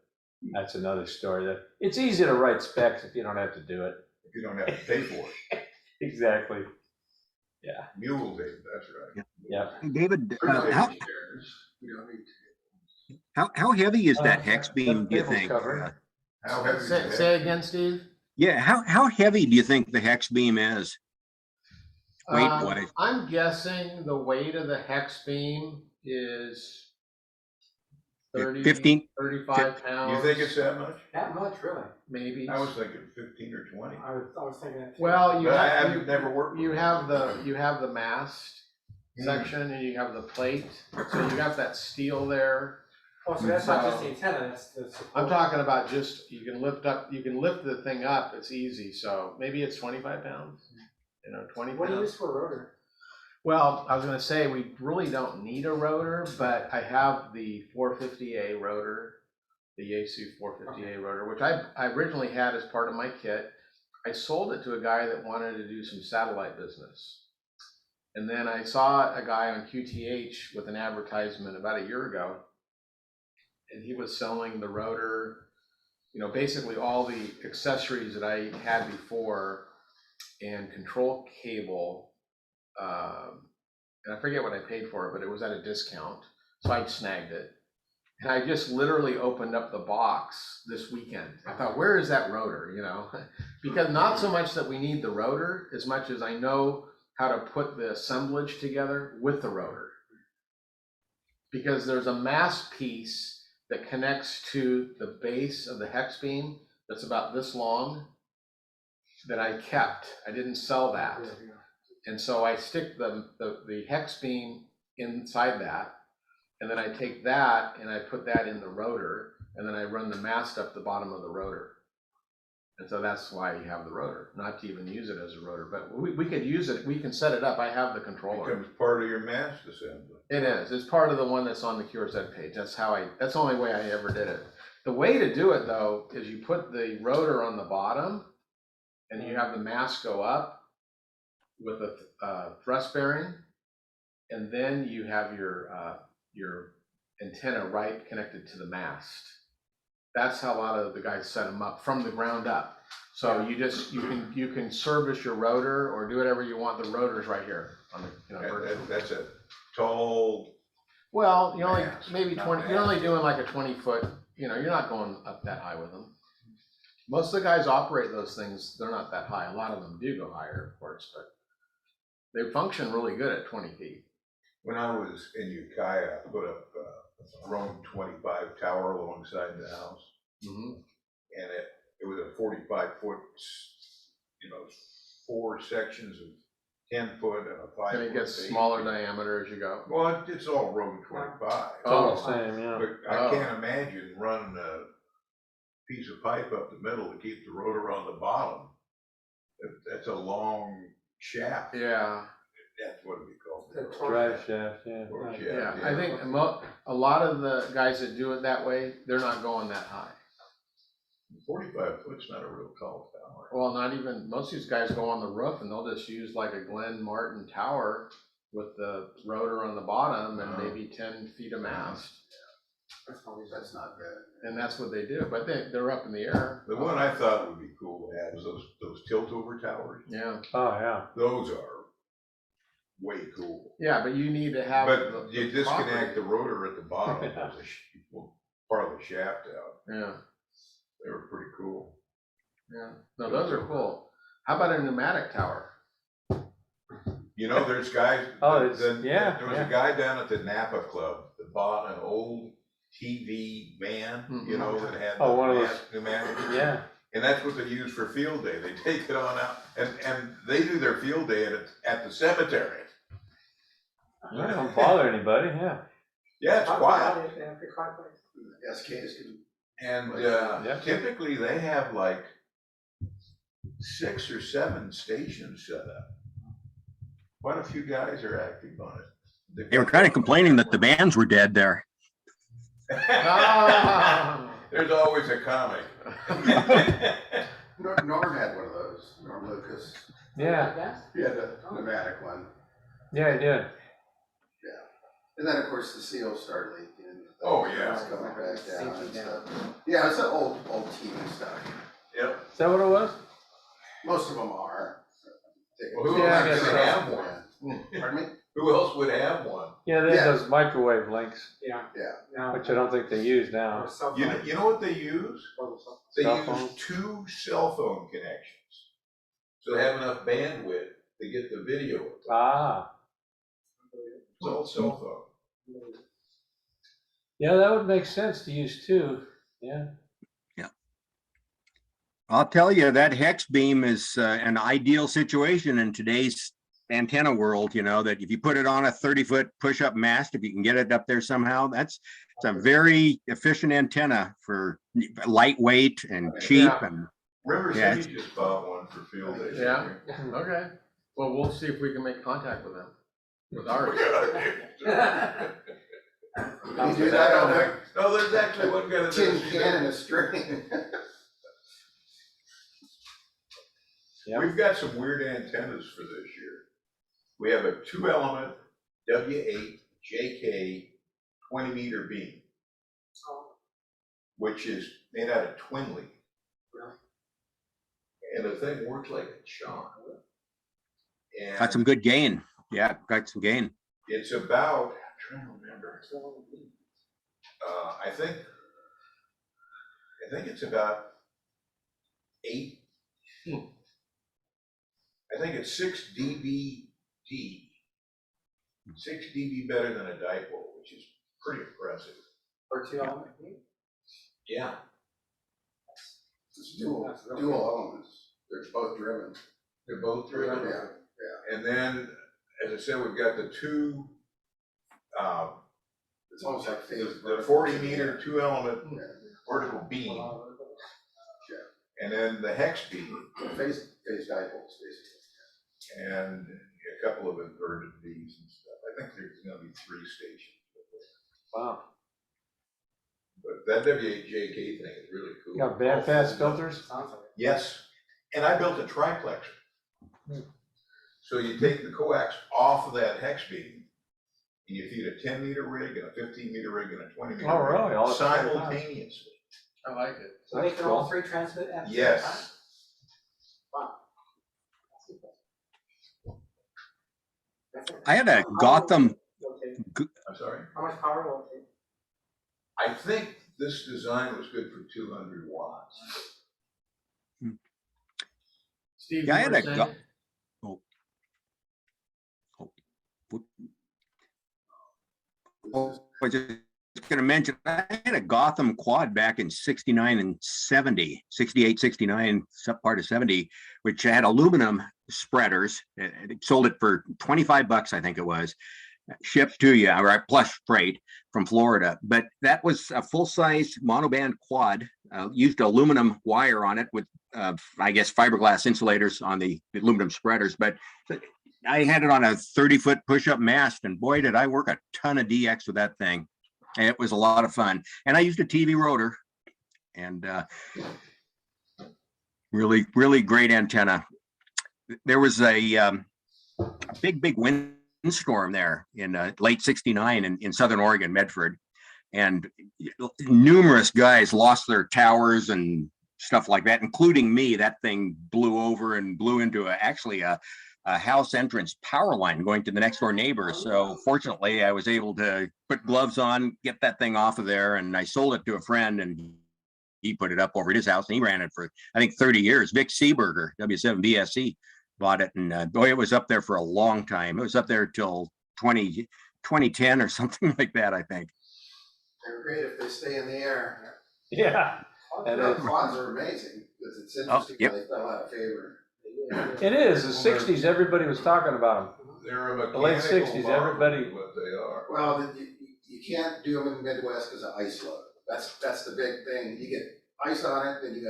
that's another story. That it's easy to write specs if you don't have to do it. If you don't have to pay for it. Exactly. Mule tape, that's right. Yeah. David, True tape how, stairs, we don't need to. How heavy is that Uh, hex beam, that do you table's think? covered. How heavy is Say, it? say again, Steve? Yeah, how heavy do you think the hex beam is? Weight wise? I'm guessing the weight of the hex beam is 30, 15? 35 pounds. You think it's that much? That much, really? Maybe. I was thinking 15 or 20. I was thinking that too. Well, But I've never worked with you one. have the mast section and you have the plate. So you got that steel there. Oh, so that's not just the antenna, that's the support. I'm talking about just, you can lift the thing up, it's easy. So maybe it's 25 pounds, 20 What do you pounds. use for a rotor? Well, I was gonna say, we really don't need a rotor, but I have the 450A rotor, the Yaesu 450A rotor, which I originally had as part of my kit. I sold it to a guy that wanted to do some satellite business. And then I saw a guy on QTH with an advertisement about a year ago, and he was selling the rotor, basically all the accessories that I had before and control cable. And I forget what I paid for it, but it was at a discount. So I snagged it. And I just literally opened up the box this weekend. I thought, where is that rotor, Because not so much that we need the rotor as much as I know how to put the assemblage together with the rotor. Because there's a mast piece that connects to the base of the hex beam that's about this long that I kept. I didn't sell that. And so I stick the hex beam inside that, and then I take that and I put that in the rotor, and then I run the mast up the bottom of the rotor. And so that's why you have the rotor, not to even use it as a rotor, but we could use it, we can set it up. I have the It controller. becomes part of your mast assembly. It is, it's part of the one that's on the QRZ page. That's the only way I ever did it. The way to do it though, is you put the rotor on the bottom and you have the mast go up with a thrust bearing, and then you have your antenna right connected to the mast. That's how a lot of the guys set them up from the ground up. So you can service your rotor or do whatever you want. The rotor's right here on the That's a tall. Well, you're only Mast, maybe not 20. You're mast. only doing like a 20-foot. You're not going up that high with them. Most of the guys operate those things. They're not that high. A lot of them do go higher, of course, but they function really good at 20 feet. When I was in Ukiah, I put up a Rome 25 tower alongside the house, Mm-hmm. and it was a 45-foot, 4 sections of 10 foot and a 5 And it gets smaller diameter as you go. Well, it's all Rome 25. It's all the Oh. same, yeah. But I can't imagine running a piece of pipe up the middle to keep the rotor on the bottom. That's a long shaft. Yeah, That's what it'd be called. The torque Drive shaft, yeah. Torque shaft, yeah. I think a lot of the guys that do it that way, they're not going that high. 45 foot's not a real tall tower. Well, not even, most of these guys go on the roof and they'll just use like a Glen Martin tower with the rotor on the bottom and maybe 10 feet of mast. That's not good. And that's what they do, but they're up in the air. The one I thought would be cool to have is those tilt over towers. Yeah, Oh, yeah. Those are way cool. yeah, but you need to have. But you the disconnect the property. rotor at the bottom, there's part of the shaft out. Yeah, They were pretty cool. yeah. No, those are cool. How about a pneumatic tower? There's guys. Oh, it's- There yeah, was yeah. a guy down at the Napa Club that bought an old TV van, that had Oh, one of those- pneumatic. Yeah. And that's what they use for field day. They take it on out, and they do their field day at the cemetery. Yeah, don't bother anybody, yeah. Yeah, it's quiet. They have pretty quiet place. SKs can, And Yeah. typically they have like 6 or 7 stations set up. Quite a few guys are active on it. They were kind of complaining that the bands were dead there. Ah. There's always a comic. Norm had one of those, Norm Lucas. Yeah, Like that? He had a pneumatic one. yeah, he did. And then, of course, the seals start leaking. Oh, yeah. It's coming back down and Safety stuff. Yeah, it's an old TV stuff. Yep. Is that what it was? Most of them are. Well, who Yeah, I am I guess gonna so. have one? Pardon me? Who else would have one? Yeah, they Yeah. have those microwave links, Yeah. Yeah. Now, which I don't think they use now. or cell You phone. know, you know what they use? They Cell use phones? 2 cell phone connections. So they have enough bandwidth to get the video. Ah, It's all cell phone. yeah, that would make sense to use two, yeah. I'll tell you, that hex beam is an ideal situation in today's antenna world, you know, that if you put it on a 30-foot push-up mast, if you can get it up there somehow, it's a very efficient antenna for lightweight and cheap. Yeah. And River Yeah, City just bought one for field day. Yeah. Okay, well, we'll see if we can make contact with them, with ours. You do that on a No, there's actually one guy that tin does. can and a string. Yep. We've got some weird antennas for this year. We have a 2-element W8 JK 20-meter beam, which is made out of twin leaf. And the thing works like a charm. got some good gain. Yeah, got some gain. It's about, I'm trying to remember. I think it's about 8. I think it's 6 dBd. 6 dB better than a dipole, which is pretty impressive. Or 2-element. Yeah. It's dual elements. They're both driven. They're both driven. Yeah. And then, as I said, we've got the 2, It's almost like phase. the 40-meter 2-element Yeah. vertical beam, and then the hex beam, Phase dipoles, basically. and a couple of inverted beams and stuff. I think there's gonna be 3 stations. Wow. But that W8JK thing is really cool. You got bandpass filters? Sounds like it. Yes, and I built a triplex. So you take the coax off of that hex beam, and you feed a 10-meter rig and a 15-meter rig and a 20-meter Oh, rig really? All at the same time? simultaneously. I like it. So they can all 3 transmit at the same time? Yes. Wow. I had a Gotham. I'm sorry? How much power will it take? I think this design was good for 200 watts. Steve, Yeah, I you had were a saying? go- Oh, I was just going to mention, I had a Gotham quad back in 69 and 70, 68, 69, some part of 70, which had aluminum spreaders. It sold it for $25, I think it was, shipped to you, right, plus freight from Florida. But that was a full-size monoband quad, used aluminum wire on it with, I guess, fiberglass insulators on the aluminum spreaders. But I had it on a 30-foot push-up mast, and boy, did I work a ton of DX with that thing. And it was a lot of fun. And I used a TV rotor, and really, really great antenna. There was a big windstorm there in late '69 in Southern Oregon, Medford, and numerous guys lost their towers and stuff like that, including me. That thing blew over and blew into actually a house entrance power line going to the next door neighbor. So fortunately, I was able to put gloves on, get that thing off of there, and I sold it to a friend, and he put it up over at his house, and he ran it for, I think, 30 years. Vic Seeberger, W7BSE, bought it, and boy, it was up there for a long time. It was up there till 2010 or something like that, I think. They're great if they stay in the air. Yeah, and Their it, quads are amazing, because it's interesting yep. how they fell out of favor. it is. The 60s, everybody was talking about them. They're a The late mechanical 60s, marvel everybody- is what they are. Well, you can't do them in the Midwest because of ice load. That's the big thing. You get ice on it, then you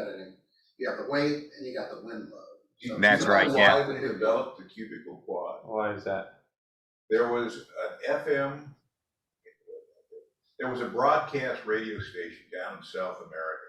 have the weight and you got the wind load. So That's you know right, yeah. Why they developed the cubicle quad. Why is that? There was an FM, there was a broadcast radio station down in South America.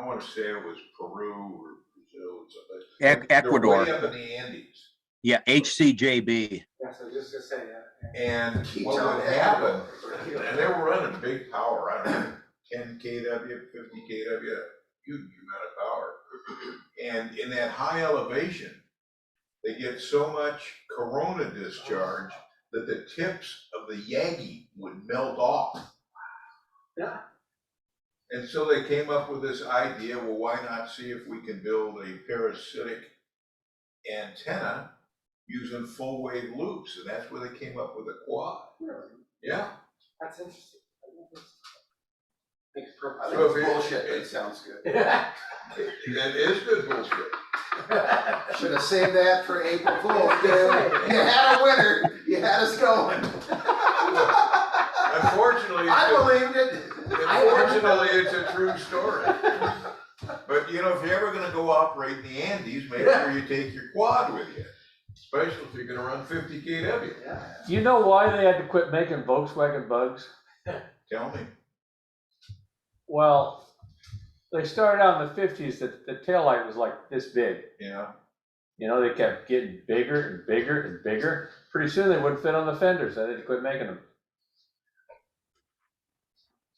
I want to say it was Peru or Brazil or something. They're Ecuador. way up in the Andes. Yeah, HCJB. Yeah, so just to say that. And what Ketone would happen, Ecuador. and they were running big power, I don't know, 10 kW, 50 kW, huge amount of power. And in that high elevation, they get so much corona discharge that the tips of the Yagi would melt off. Yeah. And so they came up with this idea, well, why not see if we can build a parasitic antenna using full wave loops, and that's where they came up with a quad. Really? Yeah. That's interesting. Makes perfect I So think if it's it- bullshit, but it sounds good. sense. That is good bullshit. Should have saved that for April Fool's, dude. You had a winner, you had us going. Unfortunately, I believed it. unfortunately, it's a true story. But you know, if you're ever gonna go operate in the Andes, make sure you take your quad with you, especially if you're gonna run 50 kW. Yeah. Do you know why they had to quit making Volkswagen Bugs? Tell me. Well, they started out in the 50s, the taillight was like this big. Yeah. You know, they kept getting bigger and bigger and bigger. Pretty soon they wouldn't fit on the fenders, so they had to quit making them.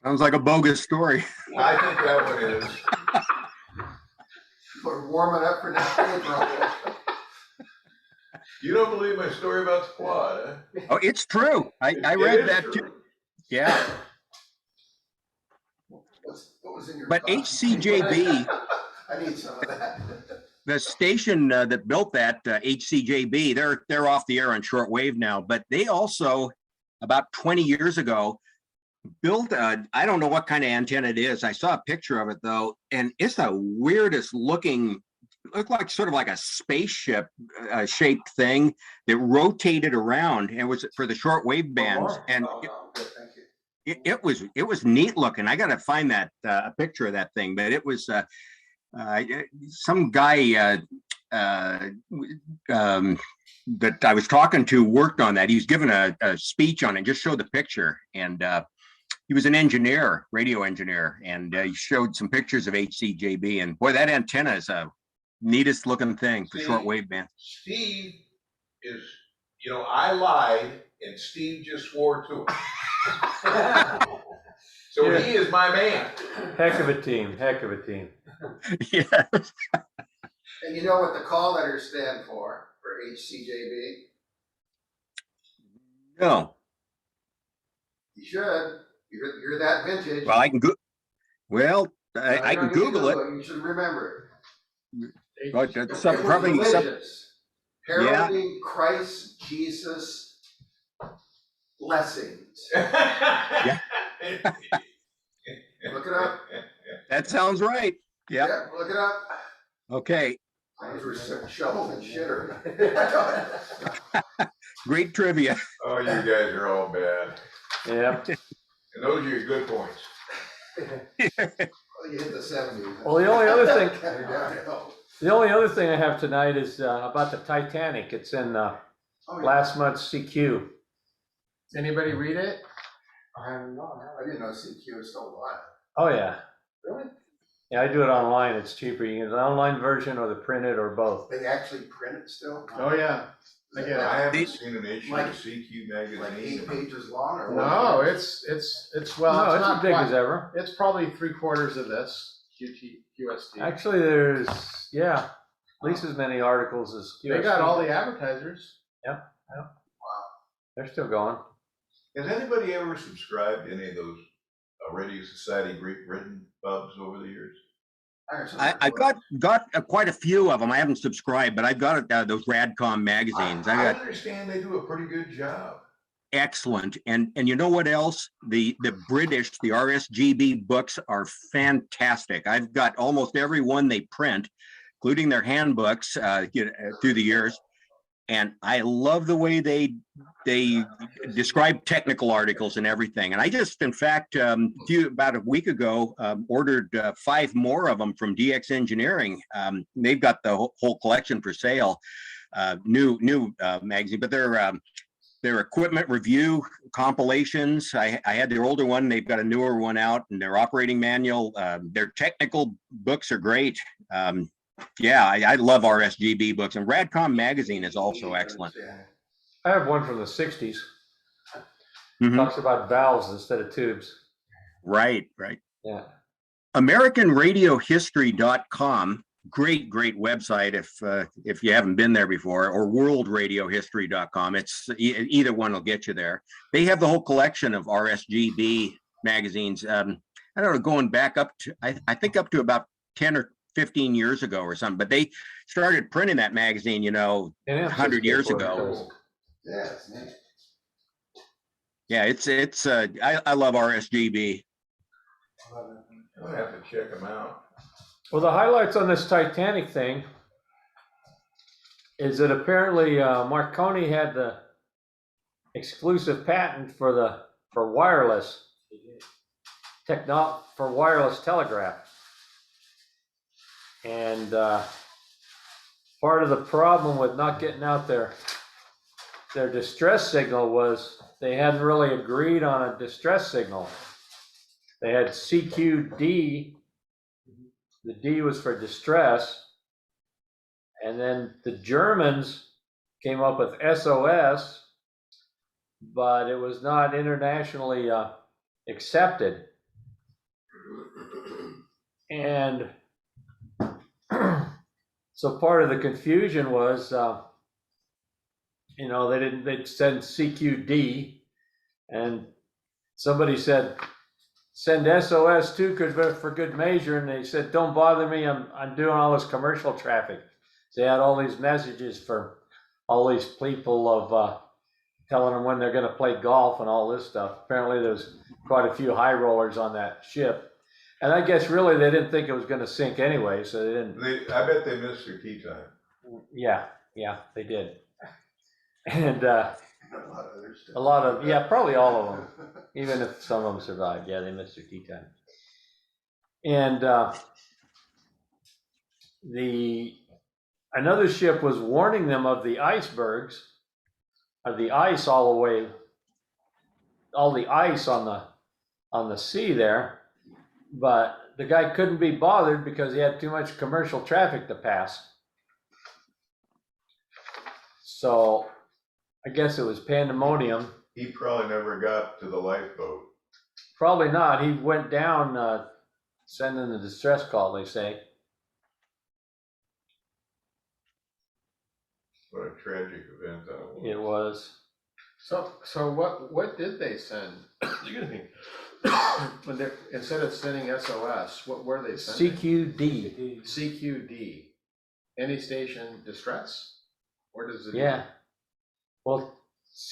Sounds like a bogus story. I think that one is. We're warming up for next April. You don't believe my story about the quad, huh? Oh, it's true. I It read is that true. too. Yeah. What was in your? But coffee? HCJB, I need some of that. the station that built that, HCJB, they're off the air on shortwave now, but they also, about 20 years ago, built I don't know what kind of antenna it is. I saw a picture of it though, and it's the weirdest looking, looked like sort of like a spaceship shaped thing that rotated around, and it was for the shortwave bands. And Oh, no, good, thank you. it was neat looking. I got to find that a picture of that thing, but it was some guy that I was talking to worked on that. He was giving a speech on it, just showed the picture, and he was an engineer, radio engineer, and he showed some pictures of HCJB, and boy, that antenna is a neatest looking thing for See, shortwave band. Steve is, you know, I lied and Steve just swore to it. So Yeah. he is my man. Heck of a team, heck of a team. Yeah. And you know what the call letters stand for HCJB? No. You should. You're that vintage. Well, I can go. Well, I You can don't need to Google it. You should remember But it. that's It was probably religious. Heralding Christ Jesus blessings. Look it up. that sounds right. Yeah. Yeah, look it up. Okay. Those were some shoveling shitter. Great trivia. Oh, you guys are all bad. Yeah. And those are your good points. Well, you hit the 70s. Well, the only other thing, You're downhill. the only other thing I have tonight is about the Titanic. It's in Oh, yeah. last month's CQ. Anybody read it? I didn't know CQ was still alive. Oh yeah, Really? yeah. I do it online. It's cheaper. You can get an online version or the printed or both. They actually print it still? Oh, yeah. Is Again, I haven't seen an issue Like- of CQ Like 8 magazine. pages long or? No, what? it's well, No, it's it's not as big quite. as ever. It's probably 3/4 of this QST. Actually, there's at least as many articles as They QST. got all the advertisers. They're still going. Has anybody ever subscribed to any of those Radio Society Great Britain pubs over the years? I've got quite a few of them. I haven't subscribed, but I've got those Radcom magazines. I I got understand they do a pretty good job. excellent. And you know what else? The British, the RSGB books are fantastic. I've got almost every one they print, including their handbooks through the years. And I love the way they describe technical articles and everything. And I just, in fact, about a week ago, ordered 5 more of them from DX Engineering. They've got the whole collection for sale, new magazine, but their equipment review compilations. I had their older one. They've got a newer one out, and their operating manual. Their technical books are great. I love RSGB books, and Radcom magazine is also excellent. I have one from the 60s. Mhm. Talks about valves instead of tubes. Right. Yeah. AmericanRadioHistory.com great website if you haven't been there before, or worldradiohistory.com. It's either one will get you there. They have the whole collection of RSGB magazines. I don't know, going back up to, I think up to about 10 or 15 years ago or something, but they started printing that magazine, And 100 years ago. Yeah, it's neat. Yeah, it's I love RSGB. I'm gonna have to check them out. Well, the highlights on this Titanic thing is that apparently Marconi had the exclusive patent for wireless for wireless telegraph. And part of the problem with not getting out their distress signal was they hadn't really agreed on a distress signal. They had CQD. The D was for distress. And then the Germans came up with SOS, but it was not internationally accepted. And so part of the confusion was, they'd send CQD, and somebody said, send SOS too, because for good measure. And they said, don't bother me, I'm doing all this commercial traffic. So they had all these messages for all these people of telling them when they're going to play golf and all this stuff. Apparently there's quite a few high rollers on that ship. And I guess really they didn't think it was going to sink anyway, so they didn't. I bet they missed their tea time. Yeah, they did. And A lot of other stuff. a lot of, yeah, probably all of them. Even if some of them survived, yeah, they missed their tea time. And another ship was warning them of the icebergs, of the ice all the ice on the sea there. But the guy couldn't be bothered because he had too much commercial traffic to pass. So I guess it was pandemonium. He probably never got to the lifeboat. Probably not. He went down sending the distress call, they say. What a tragic event that was. It was. So what did they send? Excuse me. Instead of sending SOS, what were they sending? CQD. CQD. Any station distress? Or does it? Yeah. Well,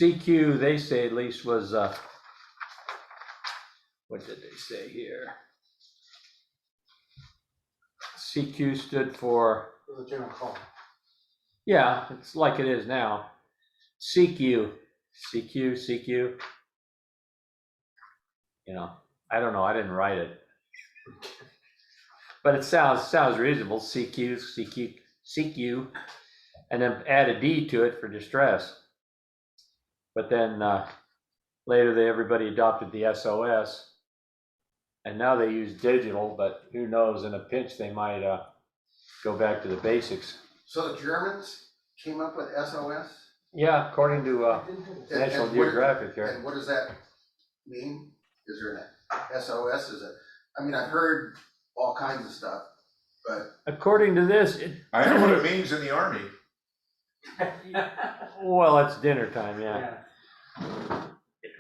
CQ, they say at least was, what did they say here? CQ stood for, For the general call. yeah, it's like it is now. CQ. I don't know, I didn't write it. But it sounds reasonable, CQ, and then add a D to it for distress. But then later everybody adopted the SOS, and now they use digital, but who knows, in a pinch they might go back to the basics. So the Germans came up with SOS? Yeah, according to National And what- Geographic here. And what does that mean? Is there an SOS? I mean, I've heard all kinds of stuff, but According to this, I know what it means in the Army. well, it's dinner time, yeah.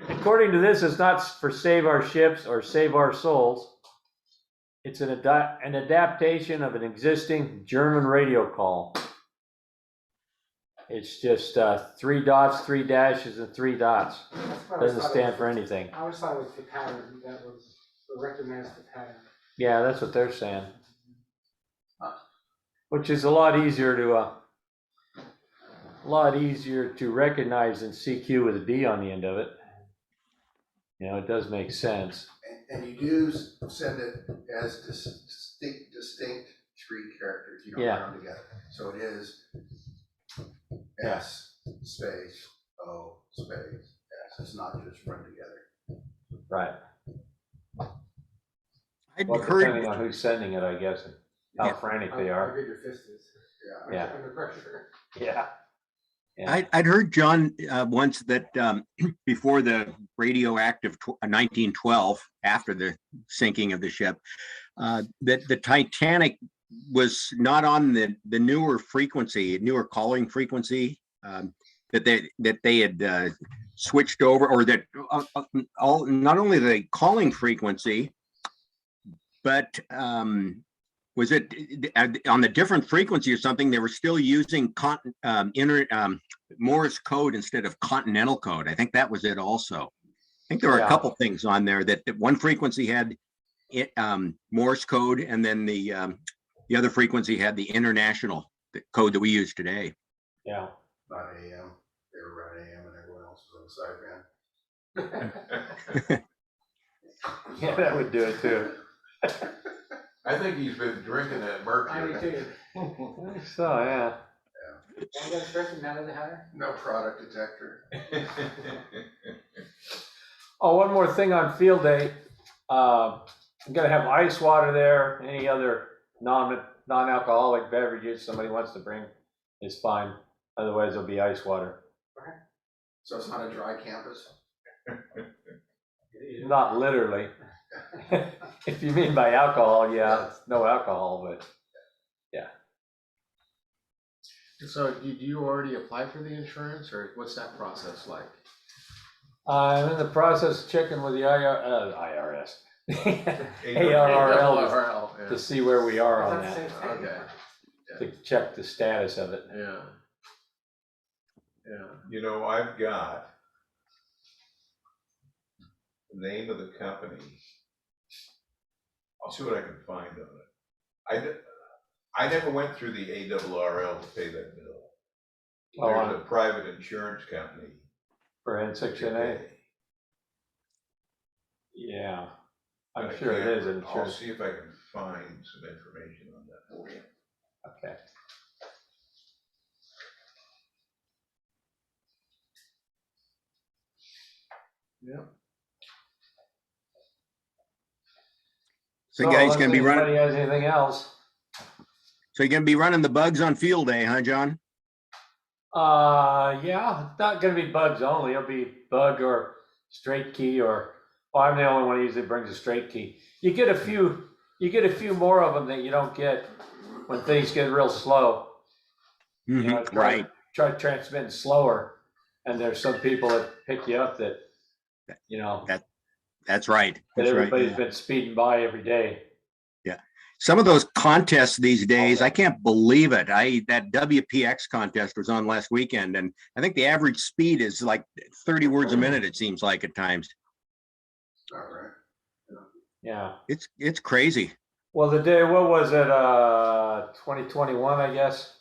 According to this, it's not for save our ships or save our souls. It's an adaptation of an existing German radio call. It's just 3 dots, 3 dashes, and 3 dots. Doesn't stand for anything. I always thought it was the pattern that was recognized the pattern. Yeah, that's what they're saying. Which is a lot easier to recognize than CQ with a D on the end of it. It does make sense. and you do send it as distinct 3 characters. You don't Yeah. put them together. So it is Yeah. S space O space S. It's not just run together. Right. I'd Well, heard, depending on who's sending it, I guess, and how Yeah. frantic they How are. big your fist is. Yeah. Yeah. Under pressure. Yeah. I'd heard, John, once that before the radioactive 1912, after the sinking of the ship, that the Titanic was not on the newer frequency, newer calling frequency, that they had switched over, or that all not only the calling frequency, but was it on the different frequency or something? They were still using Morse code instead of continental code. I think that was it also. I think there were a couple things on there that one frequency had Morse code, and then the other frequency had the international code that we use today. Yeah. Not AM. They were running AM and everyone else was on the sideband. Yeah, that would do it too. I think he's been drinking that I mercury. do too. I think so, yeah. And the person out of the hatter? No product detector. Oh, one more thing on field day. I'm gonna have ice water there. Any other non-alcoholic beverages somebody wants to bring is fine. Otherwise, there'll be ice water. So it's not a dry campus? Not literally. If you mean by alcohol, yeah, it's no alcohol, but So did you already apply for the insurance, or what's that process like? I'm in the process of checking with the IRS, ARRL, ARRL, yeah. to see where we are on That's the that, same thing. Okay, to check the status of it. yeah. Yeah. You know, I've got the name of the company. I'll see what I can find on it. I never went through the ARRL to pay that bill. Oh, There's a private insurance company. For N6NA? Yeah, I'm sure it is I'll insurance. see if I can find some information on that for you. Okay. Yeah. So you guys gonna be running? Anybody has anything else? So you're gonna be running the bugs on field day, huh, John? Yeah, it's not gonna be bugs only. It'll be bug or straight key, or I'm the only one who usually brings a straight key. You get a few more of them that you don't get when things get real slow. You know, Right. Try transmitting slower, and there's some people that pick you up that, you know, That's right. that That's right. everybody's Yeah. been speeding by every day. Some of those contests these days, I can't believe it. That WPX contest was on last weekend, and I think the average speed is like 30 words a minute, it seems like at times. All right. Yeah. It's crazy. Well, the day, what was it, 2021, I guess?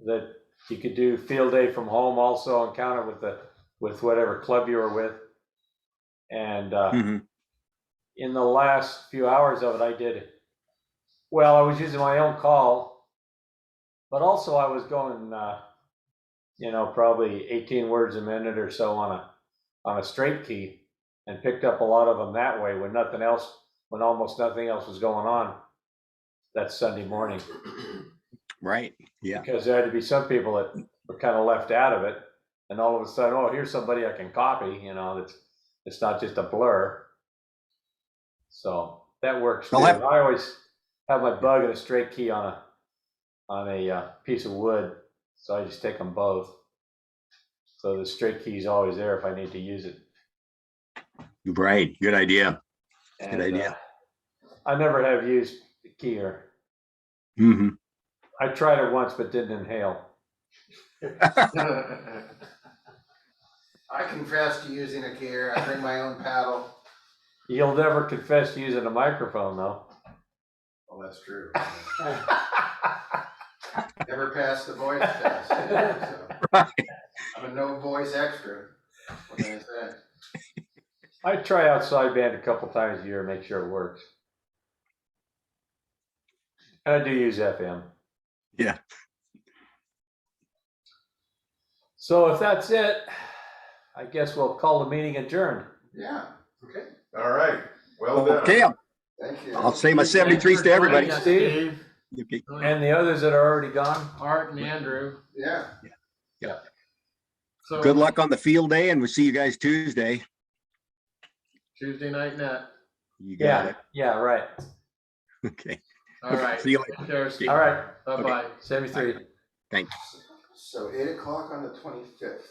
That you could do field day from home also and count it with whatever club you were with. And Mhm. in the last few hours of it, I was using my own call, but also I was going, probably 18 words a minute or so on a straight key, and picked up a lot of them that way when almost nothing else was going on that Sunday morning. Right. Yeah. Because there had to be some people that were kind of left out of it, and all of a sudden, oh, here's somebody I can copy, it's not just a blur. So that works too. I always have my bug and a straight key on a piece of wood, so I just take them both. So the straight key is always there if I need to use it. Right. Good idea. And, Good idea. I never have used the keyer. Hmm. I tried it once, but didn't inhale. I confess to using a gear. I bring my own paddle. You'll never confess to using a microphone, though. Well, that's true. Never passed the voice test. So Right. I'm a no voice extra. What can I say? I try out sideband a couple times a year, make sure it works. And I do use FM. Yeah. So if that's it, I guess we'll call the meeting adjourned. Yeah. Okay. All right, well done. Okay. Thank you. I'll say my 73s to everybody. Thanks, Steve. Okay. And the others that are already gone. Art and Andrew. Yeah. So Good luck on the field day, and we'll see you guys Tuesday. Tuesday night net. You got it. Yeah, right. Okay. All right. See you later. Take care, Steve. All right, Bye-bye. 73. Thanks. So 8 o'clock on the 25th.